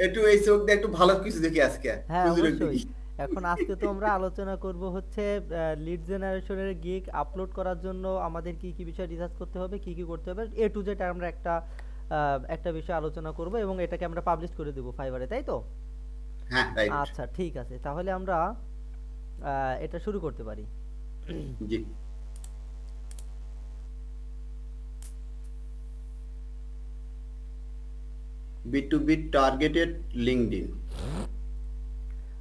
একটু এই চোখ দিয়ে একটু ভালো কিছু দেখি আজকে, হ্যাঁ হুজুরের অবশ্যই। দেখি। এখন আজকে তো আমরা আলোচনা করব হচ্ছে লিড জেনারেশনের গিগ আপলোড করার জন্য আমাদের কি কি বিষয় রিসার্চ করতে হবে, কি কি করতে হবে, এ টু জেড আমরা একটা বিষয় আলোচনা করব এবং এটাকে আমরা পাবলিশ করে দেব ফাইবারে, তাই তো? হ্যাঁ, রাইট। আচ্ছা ঠিক আছে, তাহলে আমরা এটা শুরু করতে পারি। জি। B2B targeted LinkedIn.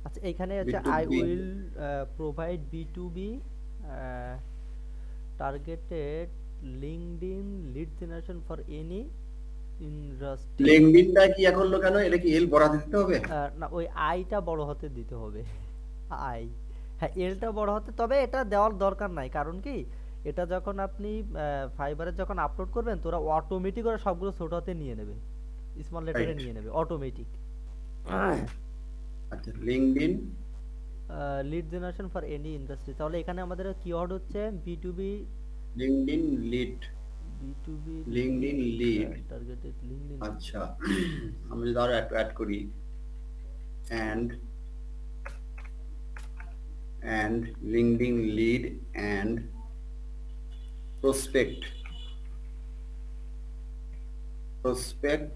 আচ্ছা এইখানে হচ্ছে I B2B will provide B two B targeted LinkedIn lead generation for any industry. লিঙ্কডইনটা কি এখন হলো কেন? এটা কি এল বড়াতে দিতে হবে? না ওই আইটা বড় হতে দিতে হবে। আই, হ্যাঁ এলটা বড় হতে, তবে এটা দেওয়ার দরকার নাই, কারণ কি এটা যখন আপনি ফাইবারে যখন আপলোড করবেন তোরা অটোমেটিক ওরা সবগুলো ছোট হাতে নিয়ে নেবে, স্মল লেটারে রাইট। নিয়ে নেবে অটোমেটিক। আচ্ছা, LinkedIn, lead generation for any industry, তাহলে এখানে আমাদের কিওয়ার্ড হচ্ছে B two B, LinkedIn lead, B two B lead LinkedIn lead. Targeted LinkedIn lead. আচ্ছা, আমি যদি আরো একটু অ্যাড করি, and LinkedIn lead and prospect, prospect,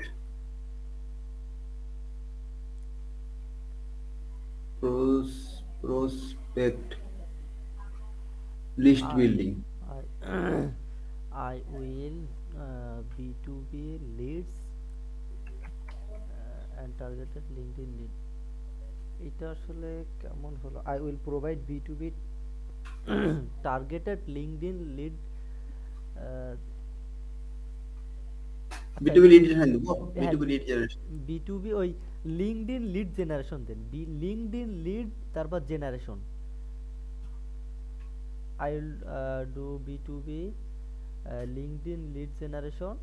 prospect list I building. I I will B two B leads and targeted LinkedIn lead. এটা আসলে কেমন হলো? I will provide B two B targeted LinkedIn lead. আচ্ছা B2B lead generation দেবো, হ্যাঁ, B2B lead generation। B two B ওই LinkedIn lead generation দেন, LinkedIn lead তারপর generation. I will do B two B LinkedIn lead generation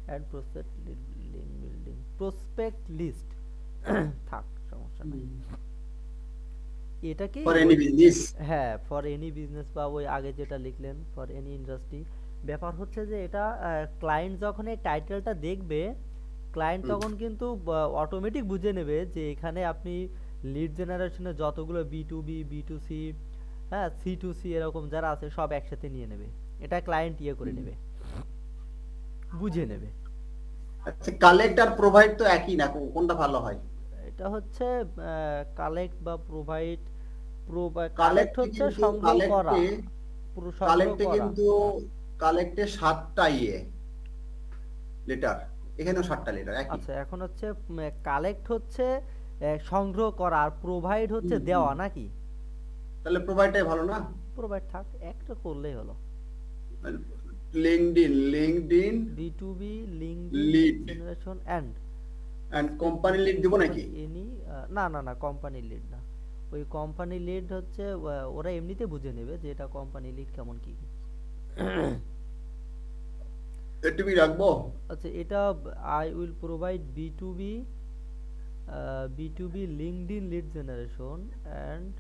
and prospect link building, prospect list. থাক, সমস্যা নাই। এটা কি For ওই, any business। হ্যাঁ ফর এনি বিজনেস বা ওই আগে যেটা লিখলেন ফর এনি ইন্ডাস্ট্রি। ব্যাপার হচ্ছে যে এটা ক্লায়েন্ট যখন এই টাইটেলটা দেখবে, ক্লায়েন্ট হুম, তখন কিন্তু অটোমেটিক বুঝে নেবে যে এখানে আপনি লিড জেনারেশনে যতগুলো B two B, B two C, হ্যাঁ সি টু সি এরকম যারা আছে সব একসাথে নিয়ে নেবে। এটা ক্লায়েন্ট ইয়ে করে হুম। নেবে, বুঝে নেবে। আচ্ছা, কালেক্ট আর প্রোভাইড তো একই না, কোনটা ভালো হয়? এটা হচ্ছে কালেক্ট বা প্রোভাইড। কালেক্ট কালেক্টে হচ্ছে কিন্তু সংগ্রহ করা, কালেক্টে পুরো সংগ্রহ কালেক্টে করা। কিন্তু কালেক্টে 7টা লেটার, এখানেও 7টা লেটার একই। আচ্ছা এখন হচ্ছে কালেক্ট হচ্ছে সংগ্রহ করা, আর প্রোভাইড হচ্ছে হুম, হুম। দেওয়া নাকি? তাহলে প্রোভাইডটাই ভালো না? প্রোভাইড থাক, একটা করলেই হলো। LinkedIn B two B LinkedIn lead lead generation and and prospect company lead দিব লিস্ট ফর নাকি? এনি। না না না, কোম্পানি লিড না। ওই কোম্পানি লিড হচ্ছে ওরা এমনিতে বুঝে নেবে যে এটা কোম্পানি লিড কেমন কি কি। এটুকুই রাখবো। আচ্ছা এটা I will provide B two B, B two B LinkedIn lead generation and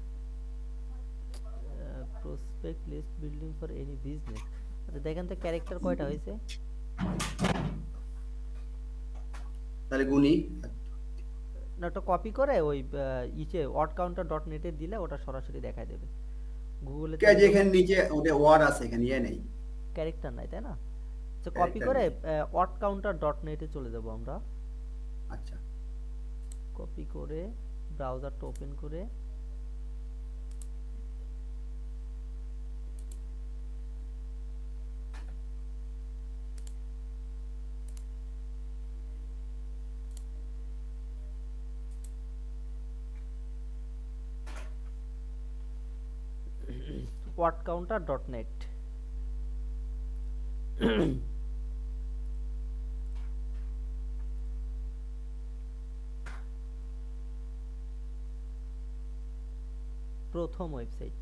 prospect list building for any business. আচ্ছা দেখেন তো ক্যারেক্টার কয়টা হয়েছে। তাহলে গুনি। না ওটা কপি করে ওই ওয়ার্ড কাউন্টার ডট নেটে দিলে ওটা সরাসরি দেখায় দেবে। গুগলে কে চলে যাবো। যেখানে নিচে ওটা ওয়ার্ড আছে, এখানে নেই। ক্যারেক্টার নাই তাই না? আচ্ছা কপি ক্যারেক্টার করে নেই। ওয়ার্ড কাউন্টার ডট নেটে চলে যাব আমরা। আচ্ছা। কপি করে ব্রাউজারটা ওপেন করে ওয়ার্ড কাউন্টার ডট নেট। প্রথম ওয়েবসাইট,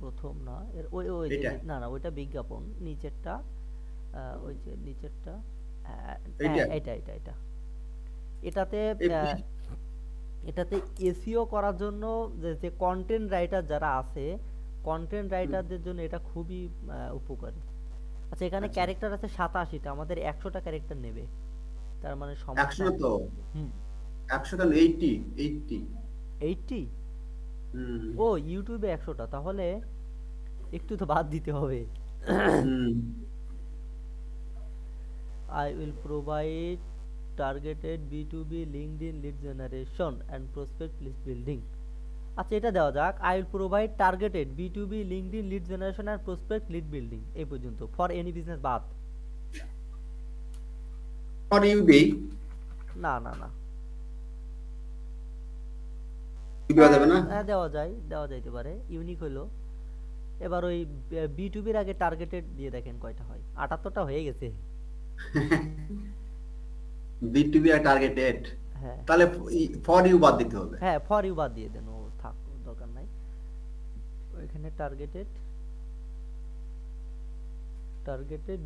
প্রথম না এর ওই ওই যে এটা না না ওইটা বিজ্ঞাপন নিচেরটা, ওই যে নিচেরটা। হ্যাঁ এইটা এটা এটাতে এই আহ, এটাতে এসইও করার জন্য যে যে কন্টেন্ট রাইটার যারা আছে, কন্টেন্ট হুম, রাইটারদের জন্য এটা খুবই উপকারী। আচ্ছা এখানে আচ্ছা, ক্যারেক্টার আছে 87টা, আমাদের 100টা ক্যারেক্টার নেবে, তার মানে 100 সমস্যা। না তো, হুম। 100 কেন, 80, 80। 80? হুম ও ইউটিউবে 100টা, তাহলে একটু তো বাদ দিতে হবে। হুম। I will provide targeted B2B LinkedIn lead generation and prospect list building. আচ্ছা এটা দেওয়া যাক, I will provide targeted B2B LinkedIn lead generation and prospect lead building এই পর্যন্ত for any business বাদ। ফর ইউবি, না না না, ইউবি হ্যাঁ যাবে না। হ্যাঁ দেওয়া যায়, দেওয়া যাইতে পারে, ইউনিক হলো। এবার ওই B2B-র আগে টার্গেটেড দিয়ে দেখেন কয়টা হয়, 78টা হয়ে গেছে। বি2বি আর টার্গেটেড, হ্যাঁ তাহলে ফর ইউ বাদ দিতে হবে। হ্যাঁ ফর ইউ বাদ দিয়ে দেন, ও থাক, ওর দরকার নাই। ওইখানে টার্গেটেড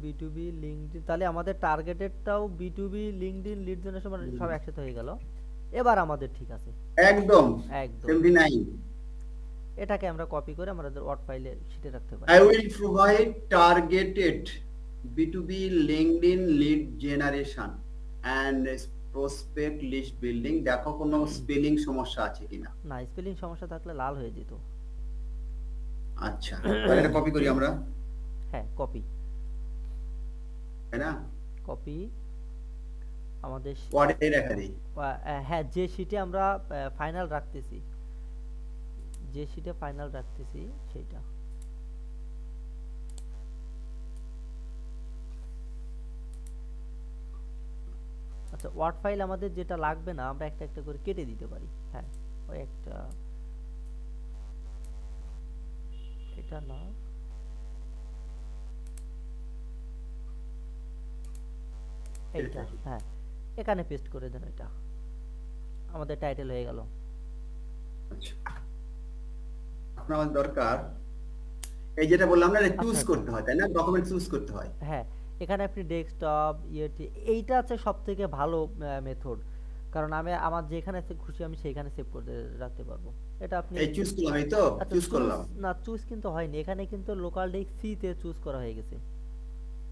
B2B লিঙ্কডইন, তাহলে আমাদের টার্গেটেডটাও B2B লিঙ্কডইন লিড জেনারেশন মানে সব একসাথে হয়ে গেল। এবার আমাদের ঠিক আছে একদম একদম। 79। এটাকে আমরা কপি করে আমাদের ওয়ার্ড ফাইলে শিটে রাখতে পারি। I will provide targeted B2B LinkedIn lead generation and prospect list building। দেখো কোনো স্পেলিং সমস্যা আছে কিনা। না স্পেলিং সমস্যা থাকলে লাল হয়ে যেত। আচ্ছা, তাহলে এটা কপি করি আমরা, হ্যাঁ কপি, তাই না? কপি আমাদের ওয়ার্ডে রেখে দিই। হ্যাঁ যে শিটে আমরা ফাইনাল রাখতেছি, যে শিটে ফাইনাল রাখতেছি সেইটা। আচ্ছা ওয়ার্ড ফাইল আমাদের যেটা লাগবে না আমরা একটা একটা করে কেটে দিতে পারি। হ্যাঁ ওই একটা, এটা না, এইটা হ্যাঁ, এখানে পেস্ট করে দেন, এটা আমাদের টাইটেল হয়ে গেল। আচ্ছা, আপনার আমাদের দরকার এই যেটা বললাম না, আচ্ছা চুজ আচ্ছা করতে হয়, তাই না? ডকুমেন্ট চুজ করতে হয়। হ্যাঁ, এখানে আপনি ডেস্কটপ এইটা আছে সব থেকে ভালো মেথড, কারণ আমি আমার যেখানে খুশি আমি সেইখানে সেভ করে রাখতে পারবো। এটা আপনি এই চুজ করলাম, এই তো আচ্ছা চুজ চুজ, করলাম। না চুজ কিন্তু হয়নি, এখানে কিন্তু লোকাল ডেস্ক সি তে চুজ করা হয়ে গেছে।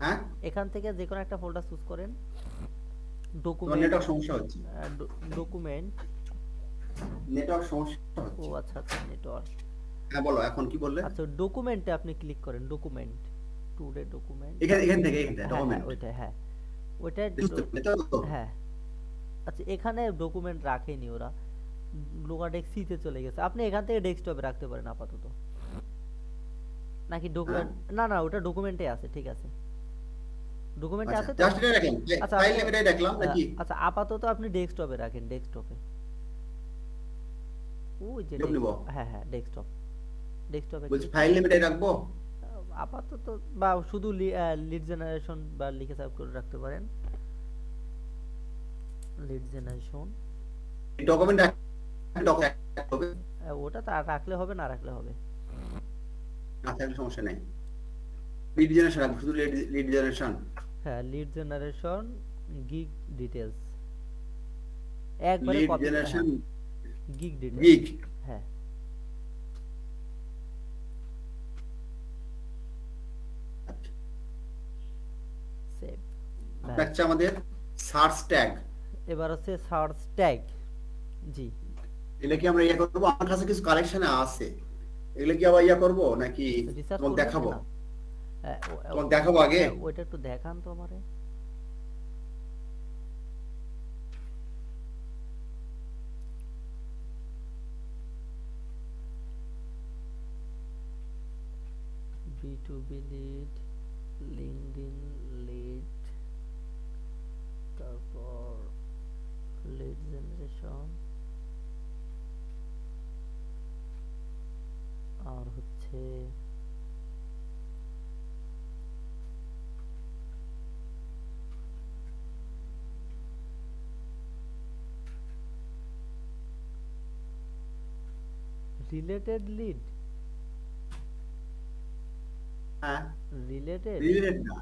হ্যাঁ, এখান থেকে যে কোনো একটা ফোল্ডার চুজ করেন, তোমার ডকুমেন্ট, নেটওয়ার্ক সমস্যা হচ্ছে, ডকুমেন্ট, নেটওয়ার্ক সমস্যা ও হচ্ছে। আচ্ছা আচ্ছা নেটওয়ার্ক। হ্যাঁ বলো, এখন কি বললে? আচ্ছা ডকুমেন্টে আপনি ক্লিক করেন, ডকুমেন্ট, টুডে ডকুমেন্ট, এখান এখান থেকে হ্যাঁ হ্যাঁ ডকুমেন্ট ওইটা, হ্যাঁ ওইটা বুঝতে পারলে তো? হ্যাঁ। আচ্ছা এখানে ডকুমেন্ট রাখেনি ওরা, লোকাল ডেস্ক সি তে চলে গেছে, আপনি এখান থেকে ডেস্কটপে রাখতে পারেন আপাতত, নাকি হ্যাঁ, ডকুমেন্ট, না না ওটা ডকুমেন্টে আছে, ঠিক আছে ডকুমেন্টে আচ্ছা আছে তো। জাস্ট এটা রাখলাম, আচ্ছা ফাইল আপনি নেম এটাই রাখলাম নাকি? আচ্ছা আপাতত আপনি ডেস্কটপে রাখেন, ডেস্কটপে, ওই যে যোগ নিব, হ্যাঁ হ্যাঁ ডেস্কটপ, ডেস্কটপে বলছি ফাইল নেম এটাই রাখবো। আপাতত, বা শুধু লিড জেনারেশন বা লিখে সেভ করে রাখতে পারেন, লিড জেনারেশন। ডকুমেন্ট ডকুমেন্ট হবে, ওটা তো আর রাখলে হবে, না রাখলে হবে। না থাকলে সমস্যা নাই। লিড জেনারেশন রাখবো, শুধু লিড জেনারেশন। হ্যাঁ লিড জেনারেশন গিগ ডিটেলস, একবারে লিড কপি, হ্যাঁ জেনারেশন গিগ ডিটেলস, গিগ। হ্যাঁ সেভ, থাকছে আমাদের সার্চ ট্যাগ। এবার হচ্ছে সার্চ ট্যাগ। জি এগুলো কি আমরা ইয়ে করবো? আমার কাছে কিছু কালেকশনে আছে, এগুলো কি আবার ইয়ে করবো নাকি রিসার্চ তোমাকে করবেন দেখাবো? না, তোমাকে দেখাবো আগে। ওইটা একটু দেখান তো আমারে। B2B লিড, লিঙ্কডইন লিড, তারপর লিড জেনারেশন, আর হচ্ছে রিলেটেড লিড, হ্যাঁ, রিলেটেড, রিলেট না,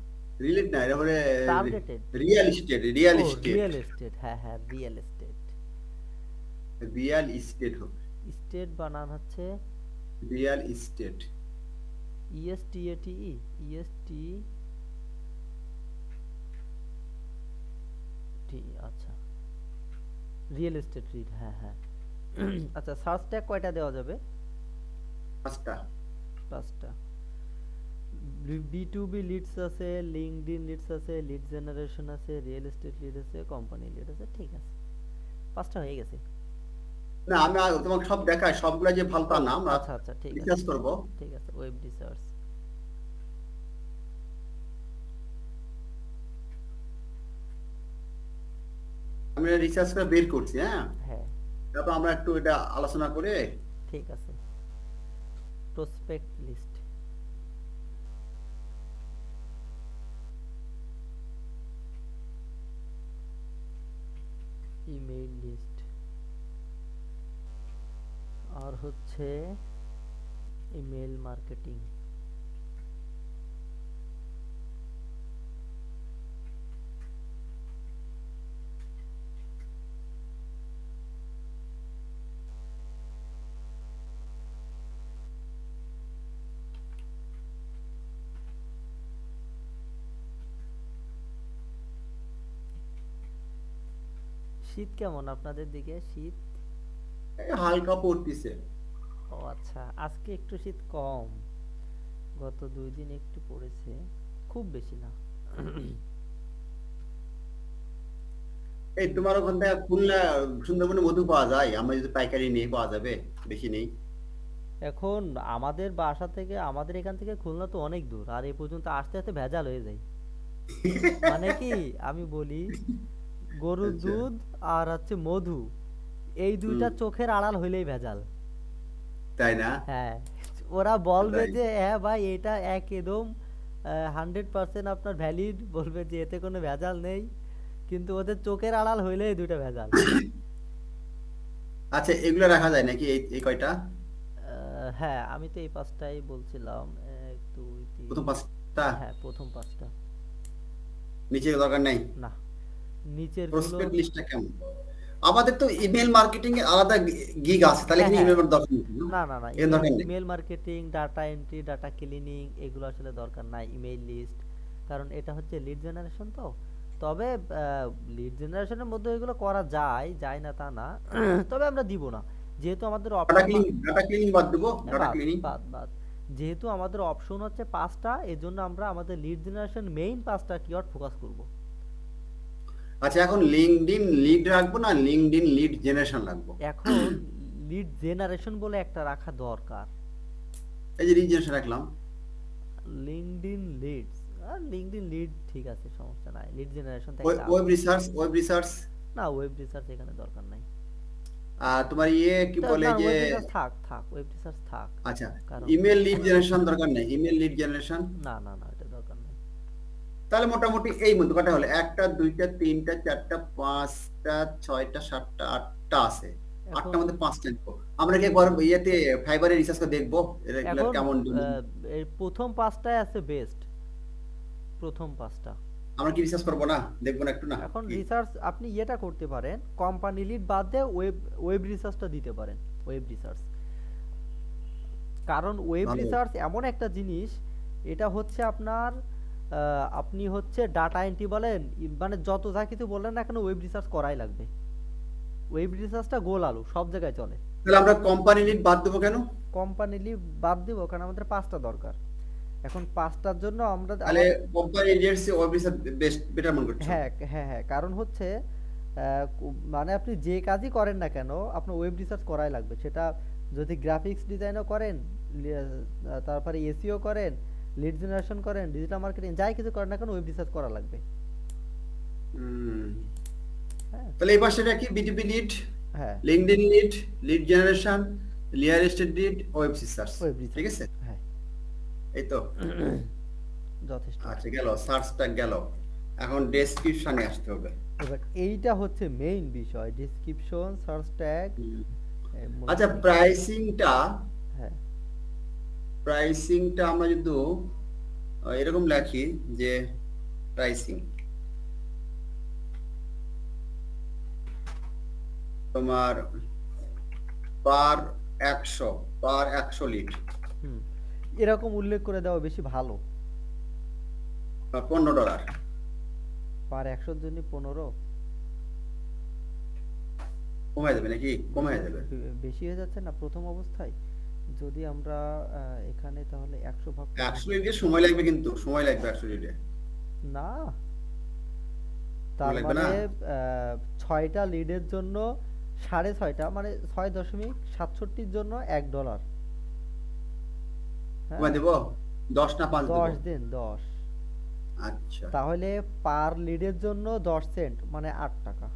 রিলেট না, এটা হলো টার্গেটেড, রিয়েল এস্টেট, রিয়েল ও এস্টেট, রিয়েল এস্টেট, হ্যাঁ হ্যাঁ রিয়েল এস্টেট। রিয়েল এস্টেট হবে, স্টেট বানান হচ্ছে real estate. E S T A T E, E S T real estate lead, হ্যাঁ হ্যাঁ। আচ্ছা, সার্চ ট্যাগ কয়টা দেওয়া যাবে? 5টা। 5টা। বি2বি লিডস আছে, লিঙ্কডইন লিডস আছে, লিড জেনারেশন আছে, রিয়েল এস্টেট লিড আছে, কোম্পানি লিড আছে, ঠিক আছে, 5টা হয়ে গেছে। না, আমি তোমাকে সব দেখাই, সবগুলা যে ভালো তা ও না, আমরা আচ্ছা আচ্ছা, ঠিক আছে রিসার্চ করব। ঠিক আছে। ওয়েব রিসার্চ, আমি রিসার্চ করে বের করছি, হ্যাঁ। হ্যাঁ তারপর আমরা একটু এটা আলোচনা করে। ঠিক আছে। প্রসপেক্ট লিস্ট, ইমেইল লিস্ট, আর হচ্ছে ইমেল মার্কেটিং। শীত কেমন আপনাদের দিকে? শীত? এই হালকা পড়তিছে। ও আচ্ছা, আজকে একটু শীত কম, গত 2 দিন একটু পড়েছে, খুব বেশি না। এই তোমার ওখান থেকে খুলনা সুন্দরবনে মধু পাওয়া যায়? আমরা যদি পাইকারি নিয়ে পাওয়া যাবে? বেশি নেই? এখন আমাদের বাসা থেকে, আমাদের এখান থেকে খুলনা তো অনেক দূর, আর এই পর্যন্ত আসতে আসতে ভেজাল হয়ে যায়। মানে কি, আমি বলি, গরুর আচ্ছা। দুধ আর হচ্ছে মধু, এই হুম। দুইটা চোখের আড়াল হইলেই ভেজাল। তাই না? হ্যাঁ, ওরা বলবে তাই। যে হ্যাঁ ভাই এটা একদম 100% আপনার ভ্যালিড, বলবে যে এতে কোনো ভেজাল নেই, কিন্তু ওদের চোখের আড়াল হইলেই দুইটা ভেজাল। আচ্ছা, এগুলো রাখা যায় নাকি, এই এই কয়টা? হ্যাঁ, আমি তো এই 5টাই বলছিলাম, 1 2 প্রথম 3। 5টা? হ্যাঁ, প্রথম 5টা। নিচে দরকার নাই? না, নিচের গুলো। প্রসপেক্ট লিস্টটা কেমন? আমাদের তো ইমেল মার্কেটিং এর আলাদা গিগ আছে, তাহলে হ্যাঁ এখানে হ্যাঁ, ইমেল দরকার নেই, না? না না না, এর দরকার নেই। Email marketing, data entry, data cleaning, এগুলো আসলে দরকার নাই। ইমেইল লিস্ট, কারণ এটা হচ্ছে লিড জেনারেশন তো। তবে লিড জেনারেশনের মধ্যে এগুলো করা যায়, যায় না তা না। তবে আমরা দিব না, যেহেতু আমাদের data option, cleaning, data cleaning বাদ দেবো, ডাটা বাদ ক্লিনিং। বাদ বাদ, যেহেতু আমাদের অপশন হচ্ছে 5টা, এজন্য আমরা আমাদের লিড জেনারেশন মেইন 5টা কিওয়ার্ড ফোকাস করব। আচ্ছা, এখন লিঙ্কডইন লিড রাখবো না লিঙ্কডইন লিড জেনারেশন রাখবো? এখন লিড জেনারেশন বলে একটা রাখা দরকার। এই যে লিড জেনারেশন রাখলাম। লিঙ্কডইন লিডস, আর লিঙ্কডইন লিড ঠিক আছে, সমস্যা নাই, লিড জেনারেশন থেকে ওয়েব রিসার্চ, ওয়েব রিসার্চ। না, ওয়েব রিসার্চ এখানে দরকার নাই। আর তোমার ইয়ে কি বলে না, যে, ওয়েব রিসার্চ থাক থাক, ওয়েব রিসার্চ থাক। আচ্ছা, কারণ ইমেল লিড জেনারেশন দরকার নেই, ইমেল লিড জেনারেশন। না না না, এটা দরকার নাই। তাহলে মোটামুটি এই মধ্যে কটা হলো? একটা, দুইটা, তিনটা, চারটা, পাঁচটা, ছয়টা, সাতটা, আটটা আছে। এখন আটটার মধ্যে 5টা নিবো। আমরা কি একবার ইয়েতে ফাইবারে রিসার্চ করে দেখবো এগুলা এখন কেমন domain? এই প্রথম 5টায় আছে বেস্ট, প্রথম 5টা। আমরা কি রিসার্চ করবো না? দেখবো না একটু, না এখন কি? রিসার্চ আপনি এটা করতে পারেন, কোম্পানি লিড বাদ দিয়ে ওয়েব ওয়েব রিসার্চটা দিতে পারেন। ওয়েব রিসার্চ, কারণ ওয়েব ভালো। রিসার্চ এমন একটা জিনিস, এটা হচ্ছে আপনার আপনি হচ্ছে ডাটা এন্ট্রি বলেন, মানে যত যা কিছু বললেন না কেন, ওয়েব রিসার্চ করাই লাগবে। ওয়েব রিসার্চটা গোল আলু, সব জায়গায় চলে। তাহলে আমরা কোম্পানি লিড বাদ দেবো কেন? কোম্পানি লিড বাদ দিব কারণ আমাদের 5টা দরকার। এখন 5টার জন্য আমরা তাহলে company leads web research best, better মনে করছো? হ্যাঁ হ্যাঁ হ্যাঁ, কারণ হচ্ছে মানে আপনি যে কাজই করেন না কেন, আপনার ওয়েব রিসার্চ করাই লাগবে। সেটা যদি গ্রাফিক্স ডিজাইনও করেন, তারপরে এসইও করেন, লিড জেনারেশন করেন, ডিজিটাল মার্কেটিং, যাই কিছু করেন না কেন, ওয়েব রিসার্চ করা লাগবে। হুম। হ্যাঁ তাহলে এই পাশে রাখি বিটিপি লিড, হ্যাঁ, LinkedIn lead, lead generation, real estate lead, web research. Web ঠিক রিসার্চ, আছে? হ্যাঁ, এই তো। যথেষ্ট। আচ্ছা, গেল সার্চটা গেল। এখন ডেসক্রিপশনে আসতে হবে। এবার এইটা হচ্ছে মেইন বিষয়, ডেসক্রিপশন, সার্চ ট্যাগ, হুম। মূলত আচ্ছা, প্রাইসিংটা, হ্যাঁ প্রাইসিংটা আমরা যদি এরকম লিখি যে প্রাইসিং তোমার পার 100 লিড হুম, এরকম উল্লেখ করে দেওয়া বেশি ভালো। $15। পার 100 জন্য 15। কমে যাবে নাকি? কমে যাবে। বেশি হয়ে যাচ্ছে না প্রথম অবস্থায়। যদি আমরা এখানে তাহলে 100 ভাগ করে 100 দিই। মিনিটে সময় লাগবে, কিন্তু সময় লাগবে 100 মিনিটে। না, সময় তার লাগবে মানে না? 6টা লিডের জন্য 6.5টা মানে 6.67 র জন্য $1। কমায় হ্যাঁ, দেব? 10 না 5 দেব? 10 দিন 10। আচ্ছা, তাহলে পার লিডের জন্য 10 সেন্ট মানে 8 টাকা।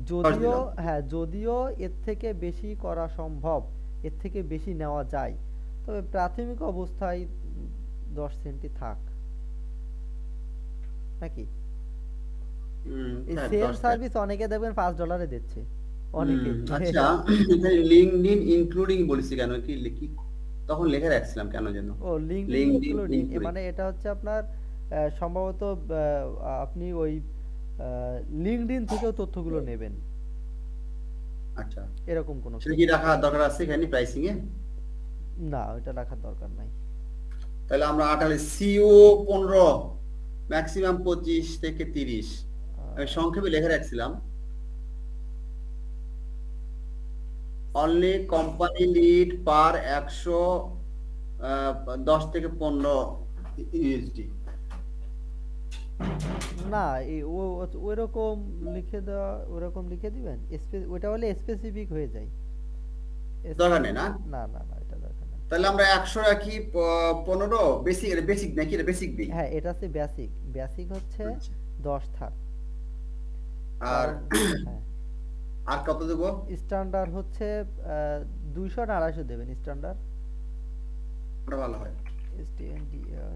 10 যদিও দিলাম। হ্যাঁ, যদিও এর থেকে বেশি করা সম্ভব, এর থেকে বেশি নেওয়া যায়, তবে প্রাথমিক অবস্থায় 10 সেন্টই থাক নাকি। এই থাক, সেম 10 থাক। সার্ভিস অনেকে দেখবেন $5 দিচ্ছে, অনেকেই আচ্ছা, এখানে লিঙ্কডইন ইনক্লুডিং বলেছি কেন? কি কি তখন লিখে রাখছিলাম কেন যেন? ও লিঙ্কডইন লিঙ্কডইন ইনক্লুডিং, ইনক্লুডিং। মানে এটা হচ্ছে আপনার সম্ভবত আপনি ওই লিঙ্কডইন থেকেও তথ্যগুলো নেবেন, আচ্ছা, এরকম কোনো সেটা কিছু। কি রাখা দরকার আছে এখানে প্রাইসিং এ? না, ওইটা রাখার দরকার নাই। তাহলে আমরা 48, সিও 15, ম্যাক্সিমাম 25 থেকে 30। আমি আহ, সংক্ষেপে লিখে রাখছিলাম। অনলি কোম্পানি লিড পার 100, 10 থেকে 15 ইউএসডি। না, ওইরকম লিখে দেওয়া, ওইরকম লিখে দিবেন, ওইটা হলে স্পেসিফিক হয়ে যায়। দরকার নেই না? না না না, এটা দরকার নেই। তাহলে আমরা 100 রাখি, 15 বেসিক, এটা বেসিক নাকি? এটা বেসিক দিই। হ্যাঁ, এটা হচ্ছে বেসিক, বেসিক হচ্ছে আচ্ছা, 10 থাক। আর কারণ হ্যাঁ, আর কত দেবো? স্ট্যান্ডার্ড হচ্ছে 200 না 250 দেবেন স্ট্যান্ডার্ড। ওটা ভালো হয়। STNDR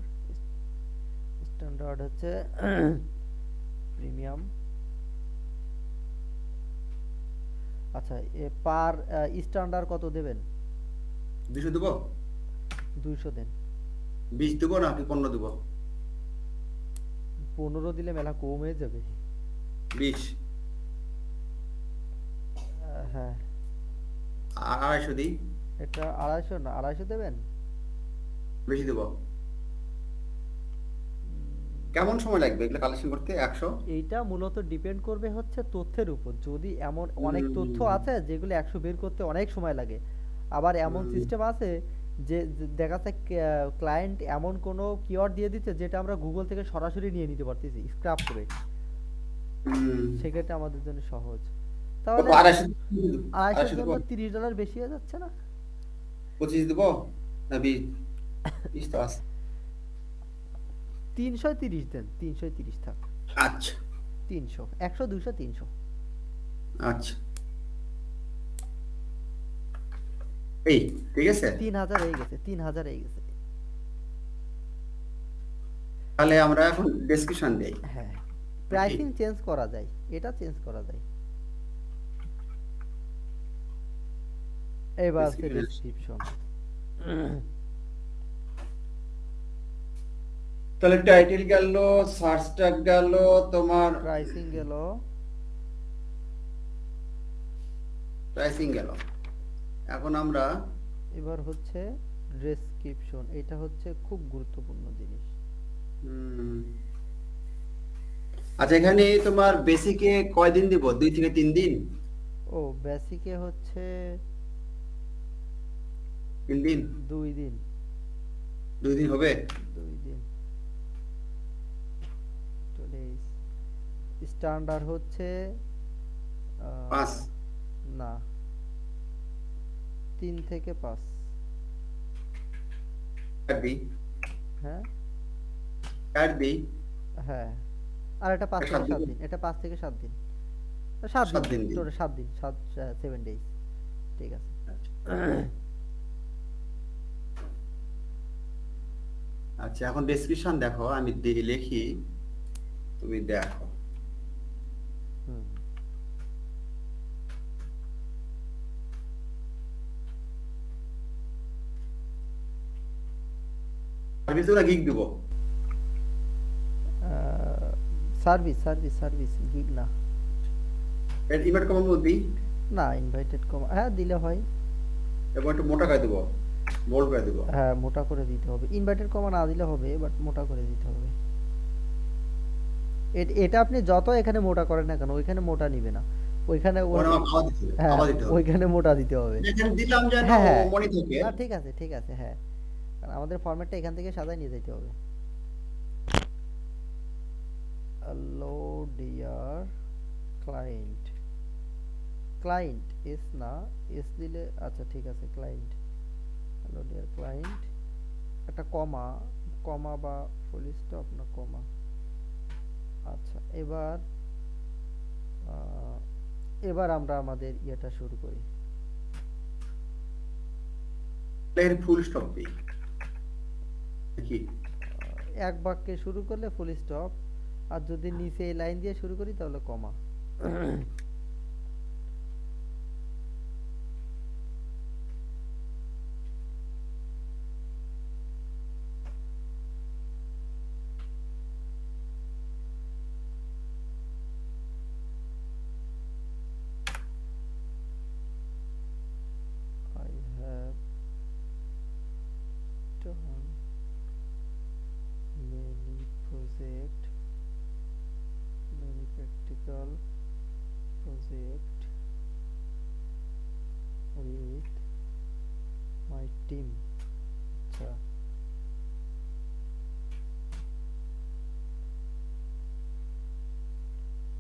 স্ট্যান্ডার্ড হচ্ছে প্রিমিয়াম। আচ্ছা, পার স্ট্যান্ডার্ড কত দেবেন? 200 দেবো? 200 দেন। 20 দেবো নাকি 15 দেবো? 15 দিলে মেলা কম হয়ে যাবে। 20। হ্যাঁ, আর 250 দিই? এটা 250 না, 250 দেবেন। বেশি দেবো? কেমন সময় লাগবে এগুলো কালেকশন করতে? 100? এইটা মূলত ডিপেন্ড করবে হচ্ছে তথ্যের উপর। যদি এমন অনেক তথ্য আছে যেগুলো 100 বের করতে অনেক সময় লাগে, আবার এমন সিস্টেম আছে যে দেখা যাচ্ছে ক্লায়েন্ট এমন কোনো কিওয়ার্ড দিয়ে দিচ্ছে যেটা আমরা গুগল থেকে সরাসরি নিয়ে নিতে পারতেছি স্ক্রাপ করে, সেক্ষেত্রে আমাদের জন্য সহজ। তাহলে 250, 250 250 দেবো? জন্য $30 বেশি হয়ে যাচ্ছে না? 25 দেবো না 20? 20 তো আছে। 330 দেন, 330 থাক। আচ্ছা, 300, 100, 200, 300। আচ্ছা, এই ঠিক আছে। 3000 হয়ে গেছে, 3000 হয়ে গেছে। তাহলে আমরা এখন ডেসক্রিপশন দেই হ্যাঁ, নাকি? প্রাইসিং চেঞ্জ করা যায়, এটা চেঞ্জ করা যায়। এবার আছে ডেসক্রিপশন। ডেসক্রিপশন। তাহলে টাইটেল গেল, সার্চ ট্যাগ গেল, তোমার প্রাইসিং গেল। প্রাইসিং গেল। এখন আমরা এবার হচ্ছে ডেসক্রিপশন, এটা হচ্ছে খুব গুরুত্বপূর্ণ জিনিস। উম, আচ্ছা, এখানে তোমার বেসিকে কয়দিন দিব? 2 থেকে 3 দিন? ও বেসিকে হচ্ছে 3 দিন? 2 দিন। 2 দিন হবে? 2 দিন চলে। স্ট্যান্ডার্ড হচ্ছে 5? না, 3 থেকে 5। কাট দিই? হ্যাঁ কাট দিই? হ্যাঁ, আর এটা 5 7 থেকে 7 দিন? দিন, এটা 5 থেকে 7 দিন, 7 দিন 7 দিন দিই। টোটাল 7 দিন, 7 ডেজ। ঠিক আছে। আচ্ছা, আচ্ছা, এখন ডেসক্রিপশন দেখো, আমি লিখি, তুমি দেখো। হুম, সার্ভিস দেবো না গিগ দেবো? সার্ভিস সার্ভিস সার্ভিস, গিগ না। এর ইমেল কমার মধ্যে দিই? না, ইনভাইটেড কম, হ্যাঁ দিলে হয়। এবং একটু মোটা করে দেবো, বোল্ড করে দেবো? হ্যাঁ, মোটা করে দিতে হবে, ইনভাইটেড কমা না দিলে হবে, বাট মোটা করে দিতে হবে। এটা আপনি যত এখানে মোটা করেন না কেন, ওইখানে মোটা নিবে না। ওইখানে ওখানে আমার খাওয়া দিতে হবে, হ্যাঁ খাওয়া দিতে হবে। ওইখানে মোটা দিতে হবে। এখানে দিলাম যেন হ্যাঁ হ্যাঁ, মনে থাকে। না ঠিক আছে ঠিক আছে, হ্যাঁ কারণ আমাদের ফরম্যাটটা এখান থেকে সাজায় নিয়ে যেতে হবে। Hello dear client, client S না, এস দিলে আচ্ছা ঠিক আছে ক্লায়েন্ট। হ্যালো ডিয়ার ক্লায়েন্ট, একটা কমা, কমা বা ফুল স্টপ না কমা। আচ্ছা এবার আহ, এবার আমরা আমাদের ইয়েটা শুরু করি। এর ফুল স্টপ দিই নাকি? এক বাক্যে শুরু করলে ফুল স্টপ, আর যদি নিচে এই লাইন দিয়ে শুরু করি তাহলে কমা। I have done many project, many practical project with my team. আচ্ছা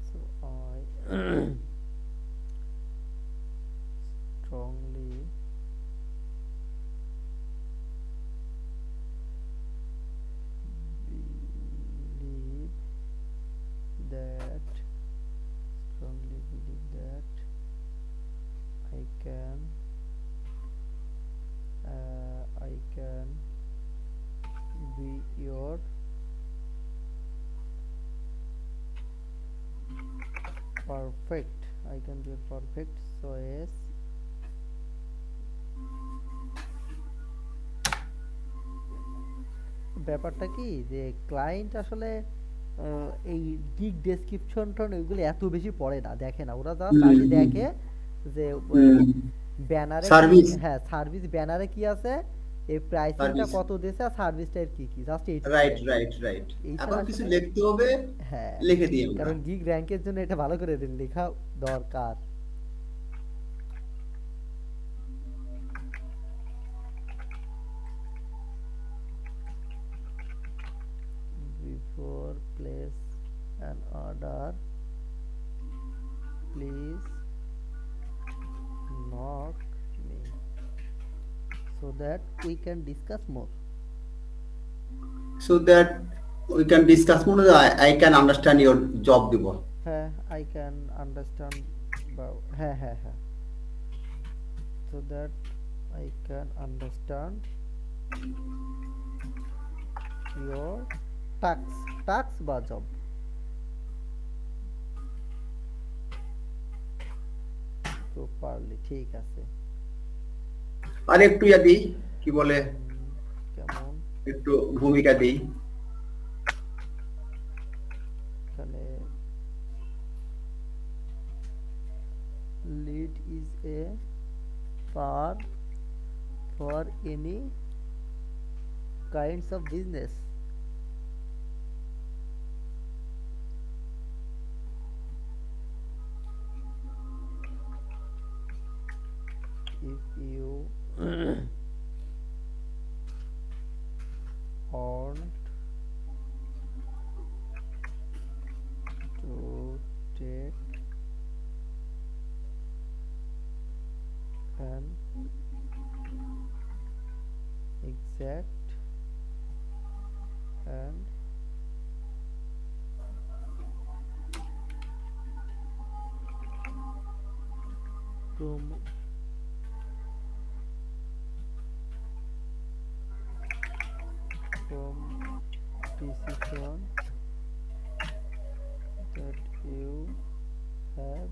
so I strongly believe that, strongly believe that I can be your perfect, I can be your perfect choice ব্যাপারটা কি যে client আসলে এই gig description ওইগুলো এত বেশি পড়ে না, দেখে না, ওরা জাস্ট হুম, আগে হুম, দেখে যে হুম। ব্যানারে কি, সার্ভিস, হ্যাঁ সার্ভিস ব্যানারে কি আছে, এই প্রাইসিংটা সার্ভিস। কত দিয়েছে আর সার্ভিসটা এর কি কি, জাস্ট এইটুকু রাইট, দেখে। Right, right. এই ছাড়া এখন কিছু আসলে লিখতে হবে, হ্যাঁ, লিখে দিই আমরা। কারণ গিগ র্যাঙ্কের জন্য এটা ভালো করে লেখা দরকার। Before place an order, please knock me so that we can discuss more. So that we can discuss more. I can understand your job দিব। হ্যাঁ I can understand বা হ্যাঁ হ্যাঁ হ্যাঁ, so that I can understand your tax বা job properly, ঠিক আছে। আর একটু ইয়া দিই, কি বলে, কেমন একটু ভূমিকা দিই। এখানে lead is a path for any kinds of business. If you want to take an exact and prom- from decision that you have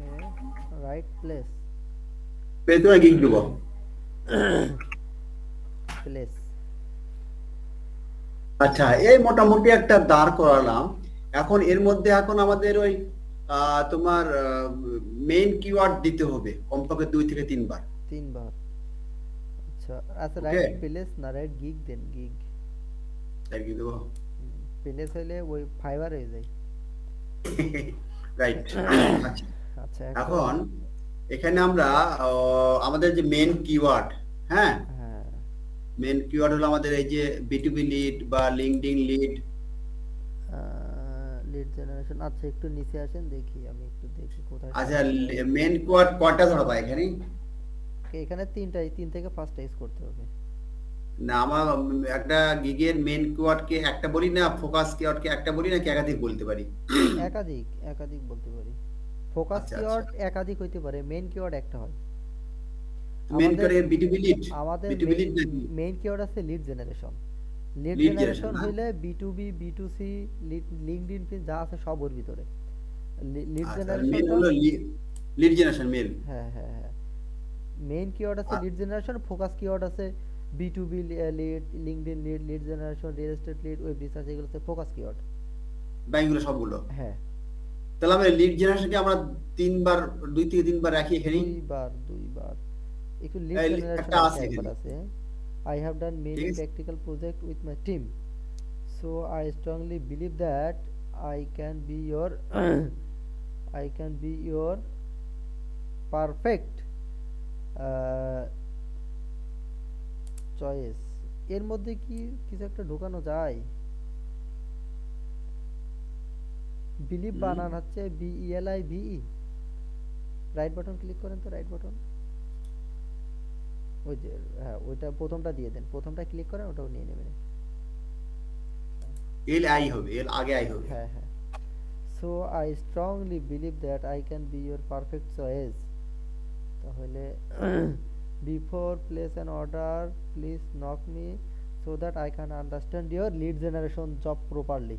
a right place. পেছনে গিক দিব। Place. আচ্ছা, এই মোটামুটি একটা দাঁড় করালাম। এখন এর মধ্যে এখন আমাদের ওই তোমার মেইন কিওয়ার্ড দিতে হবে কমপক্ষে 2 থেকে 3 বার। 3 বার। আচ্ছা আচ্ছা, ওকে, রাইট প্লেস না রাইট গিগ, দেন গিগ। তাই কি দেবো? প্লেস হইলে ওই ফাইবার হয়ে যায়। রাইট। আচ্ছা, আচ্ছা এখন এখন এখানে আমরা আমাদের যে মেন কিওয়ার্ড, হ্যাঁ, হ্যাঁ মেন কিওয়ার্ড হলো আমাদের এই যে বিটুবি লিড বা লিঙ্কডইন লিড। লিড জেনারেশন, আচ্ছা একটু নিচে আসেন, দেখি আমি একটু দেখি কোথায় আচ্ছা, সমস্যা। মেন কিওয়ার্ড কয়টা ধরবা এখানে? এখানে তিন থেকে পাঁচটা ইউজ করতে হবে। না, আমার একটা গিগের মেন কিওয়ার্ডকে একটা বলি না, ফোকাস কিওয়ার্ডকে একটা বলি, নাকি একাধিক বলতে পারি? একাধিক একাধিক বলতে পারি। ফোকাস আচ্ছা, আচ্ছা। কিওয়ার্ড একাধিক হইতে পারে, মেইন কিওয়ার্ড একটা হয়। মেন আমাদের কিওয়ার্ড বিটুবি লিড, আমাদের বিটুবি লিড নাকি মেইন কিওয়ার্ড আছে lead generation. Lead lead generation generation না? হইলে বি টু সি, লিঙ্কডইন যা আছে সব ওর ভিতরে। লিড আচ্ছা, মেন জেনারেশনটা, হলো লিড জেনারেশন মেল। হ্যাঁ হ্যাঁ হ্যাঁ, মেইন কিওয়ার্ড আছে লিড জেনারেশন, ফোকাস কিওয়ার্ড আছে B lead, LinkedIn lead, lead generation, real estate lead, web research, এগুলো হচ্ছে ফোকাস কিওয়ার্ড। ব্যাংকগুলো সবগুলো। হ্যাঁ, তাহলে আমরা লিড জেনারেশনকে আমরা তিনবার, 2 থেকে 3বার রাখি এখানে। দুইবার একটু লিড এই জেনারেশন একটা আছে, আছে একবার এখানে, আছে। আই হ্যাভ ডান ঠিক মেনি আছে। Practical project with my team, so I strongly believe that I can be your I can be your perfect choice. এর মধ্যে কি কিছু একটা ঢোকানো যায়? বিলিভ হুম। বানান হচ্ছে BELIVE। রাইট বাটন ক্লিক করেন তো, রাইট বাটন, ওই যে, হ্যাঁ ওইটা প্রথমটা দিয়ে দেন, প্রথমটা ক্লিক করেন, ওটাও নিয়ে নেবেন। এল আই হবে, এল আগে আই হবে। হ্যাঁ হ্যাঁ, so I strongly believe that I can be your perfect choice. তাহলে before place an order please knock me so that I can understand your lead generation job properly.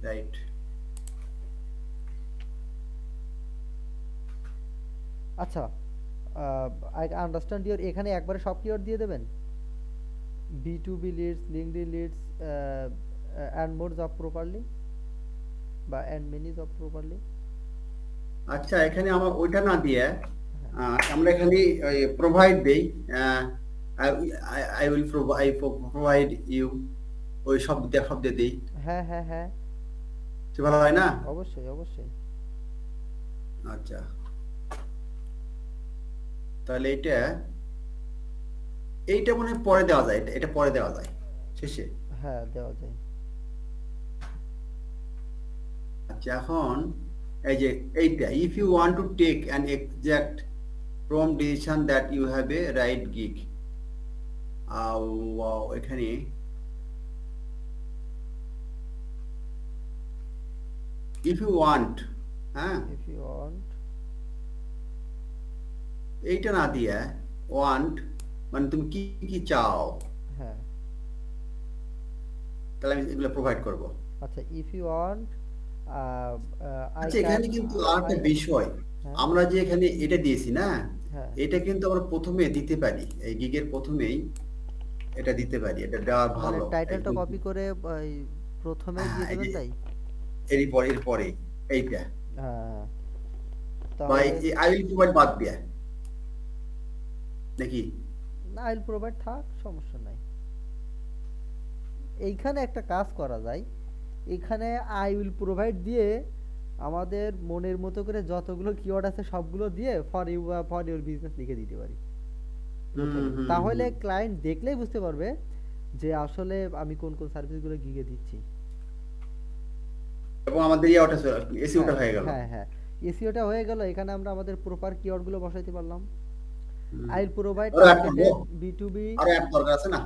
Right. আচ্ছা, I understand your, এখানে একবারে সব keyword দিয়ে দেবেন, B2B leads, LinkedIn leads, and more job properly, বা and many job properly। আচ্ছা, এখানে আমার ওইটা না দিয়ে হ্যাঁ আমরা এখানে প্রোভাইড দেই। আই উইল প্রোভাইড ইউ, ওই শব্দ দেই, হ্যাঁ হ্যাঁ হ্যাঁ, সে ভালো হয় না? অবশ্যই অবশ্যই। আচ্ছা, তাহলে এইটা এইটা মনে হয় পরে দেওয়া যায়, এটা এটা পরে দেওয়া যায় শেষে। হ্যাঁ দেওয়া যায়। আচ্ছা, এখন এই যে এইটা, if you want to take an exact prompt decision that you have a right gig, এখানে ইফ ইউ ওয়ান্ট, হ্যাঁ, If you want, এইটা না দিয়ে ওয়ান্ট মানে তুমি কি কি চাও, হ্যাঁ তাহলে আমি এগুলো প্রোভাইড করব। আচ্ছা, if you want, I আচ্ছা, can, এখানে কিন্তু আর I, একটা বিষয়, হ্যাঁ আমরা যে এখানে এটা দিয়েছি না, হ্যাঁ, এটা কিন্তু আমরা প্রথমে দিতে পারি, এই গিগের প্রথমেই এটা দিতে পারি, এটা দেওয়া মানে ভালো টাইটেলটা একদম। কপি করে ওই প্রথমেই হ্যাঁ, দিয়ে এই দেবেন যে তাই। এরপরে এইটা, হ্যাঁ, বা তাহলে আই উইল প্রোভাইড বাদ দেয়া নাকি? না, আইল প্রোভাইড থাক, সমস্যা নাই। এইখানে একটা কাজ করা যায়, এখানে আই উইল প্রোভাইড দিয়ে আমাদের মনের মতো করে যতগুলো কিওয়ার্ড আছে সবগুলো দিয়ে ফর ইউ বা ফর ইউর বিজনেস লিখে দিতে পারি প্রথমে। হুম, তাহলে হুম। ক্লায়েন্ট দেখলেই বুঝতে পারবে যে আসলে আমি কোন কোন সার্ভিসগুলো গিগে দিচ্ছি। এবং আমাদের ইয়েটা এসিওটা হ্যাঁ হয়ে গেল। হ্যাঁ হ্যাঁ, এসইওটা হয়ে গেল, এখানে আমরা আমাদের প্রপার কিওয়ার্ডগুলো বসাইতে পারলাম। হুম। আই উইল প্রোভাইড আরো অ্যাড করবো, টার্গেটেড B2B। আরো অ্যাড দরকার আছে না?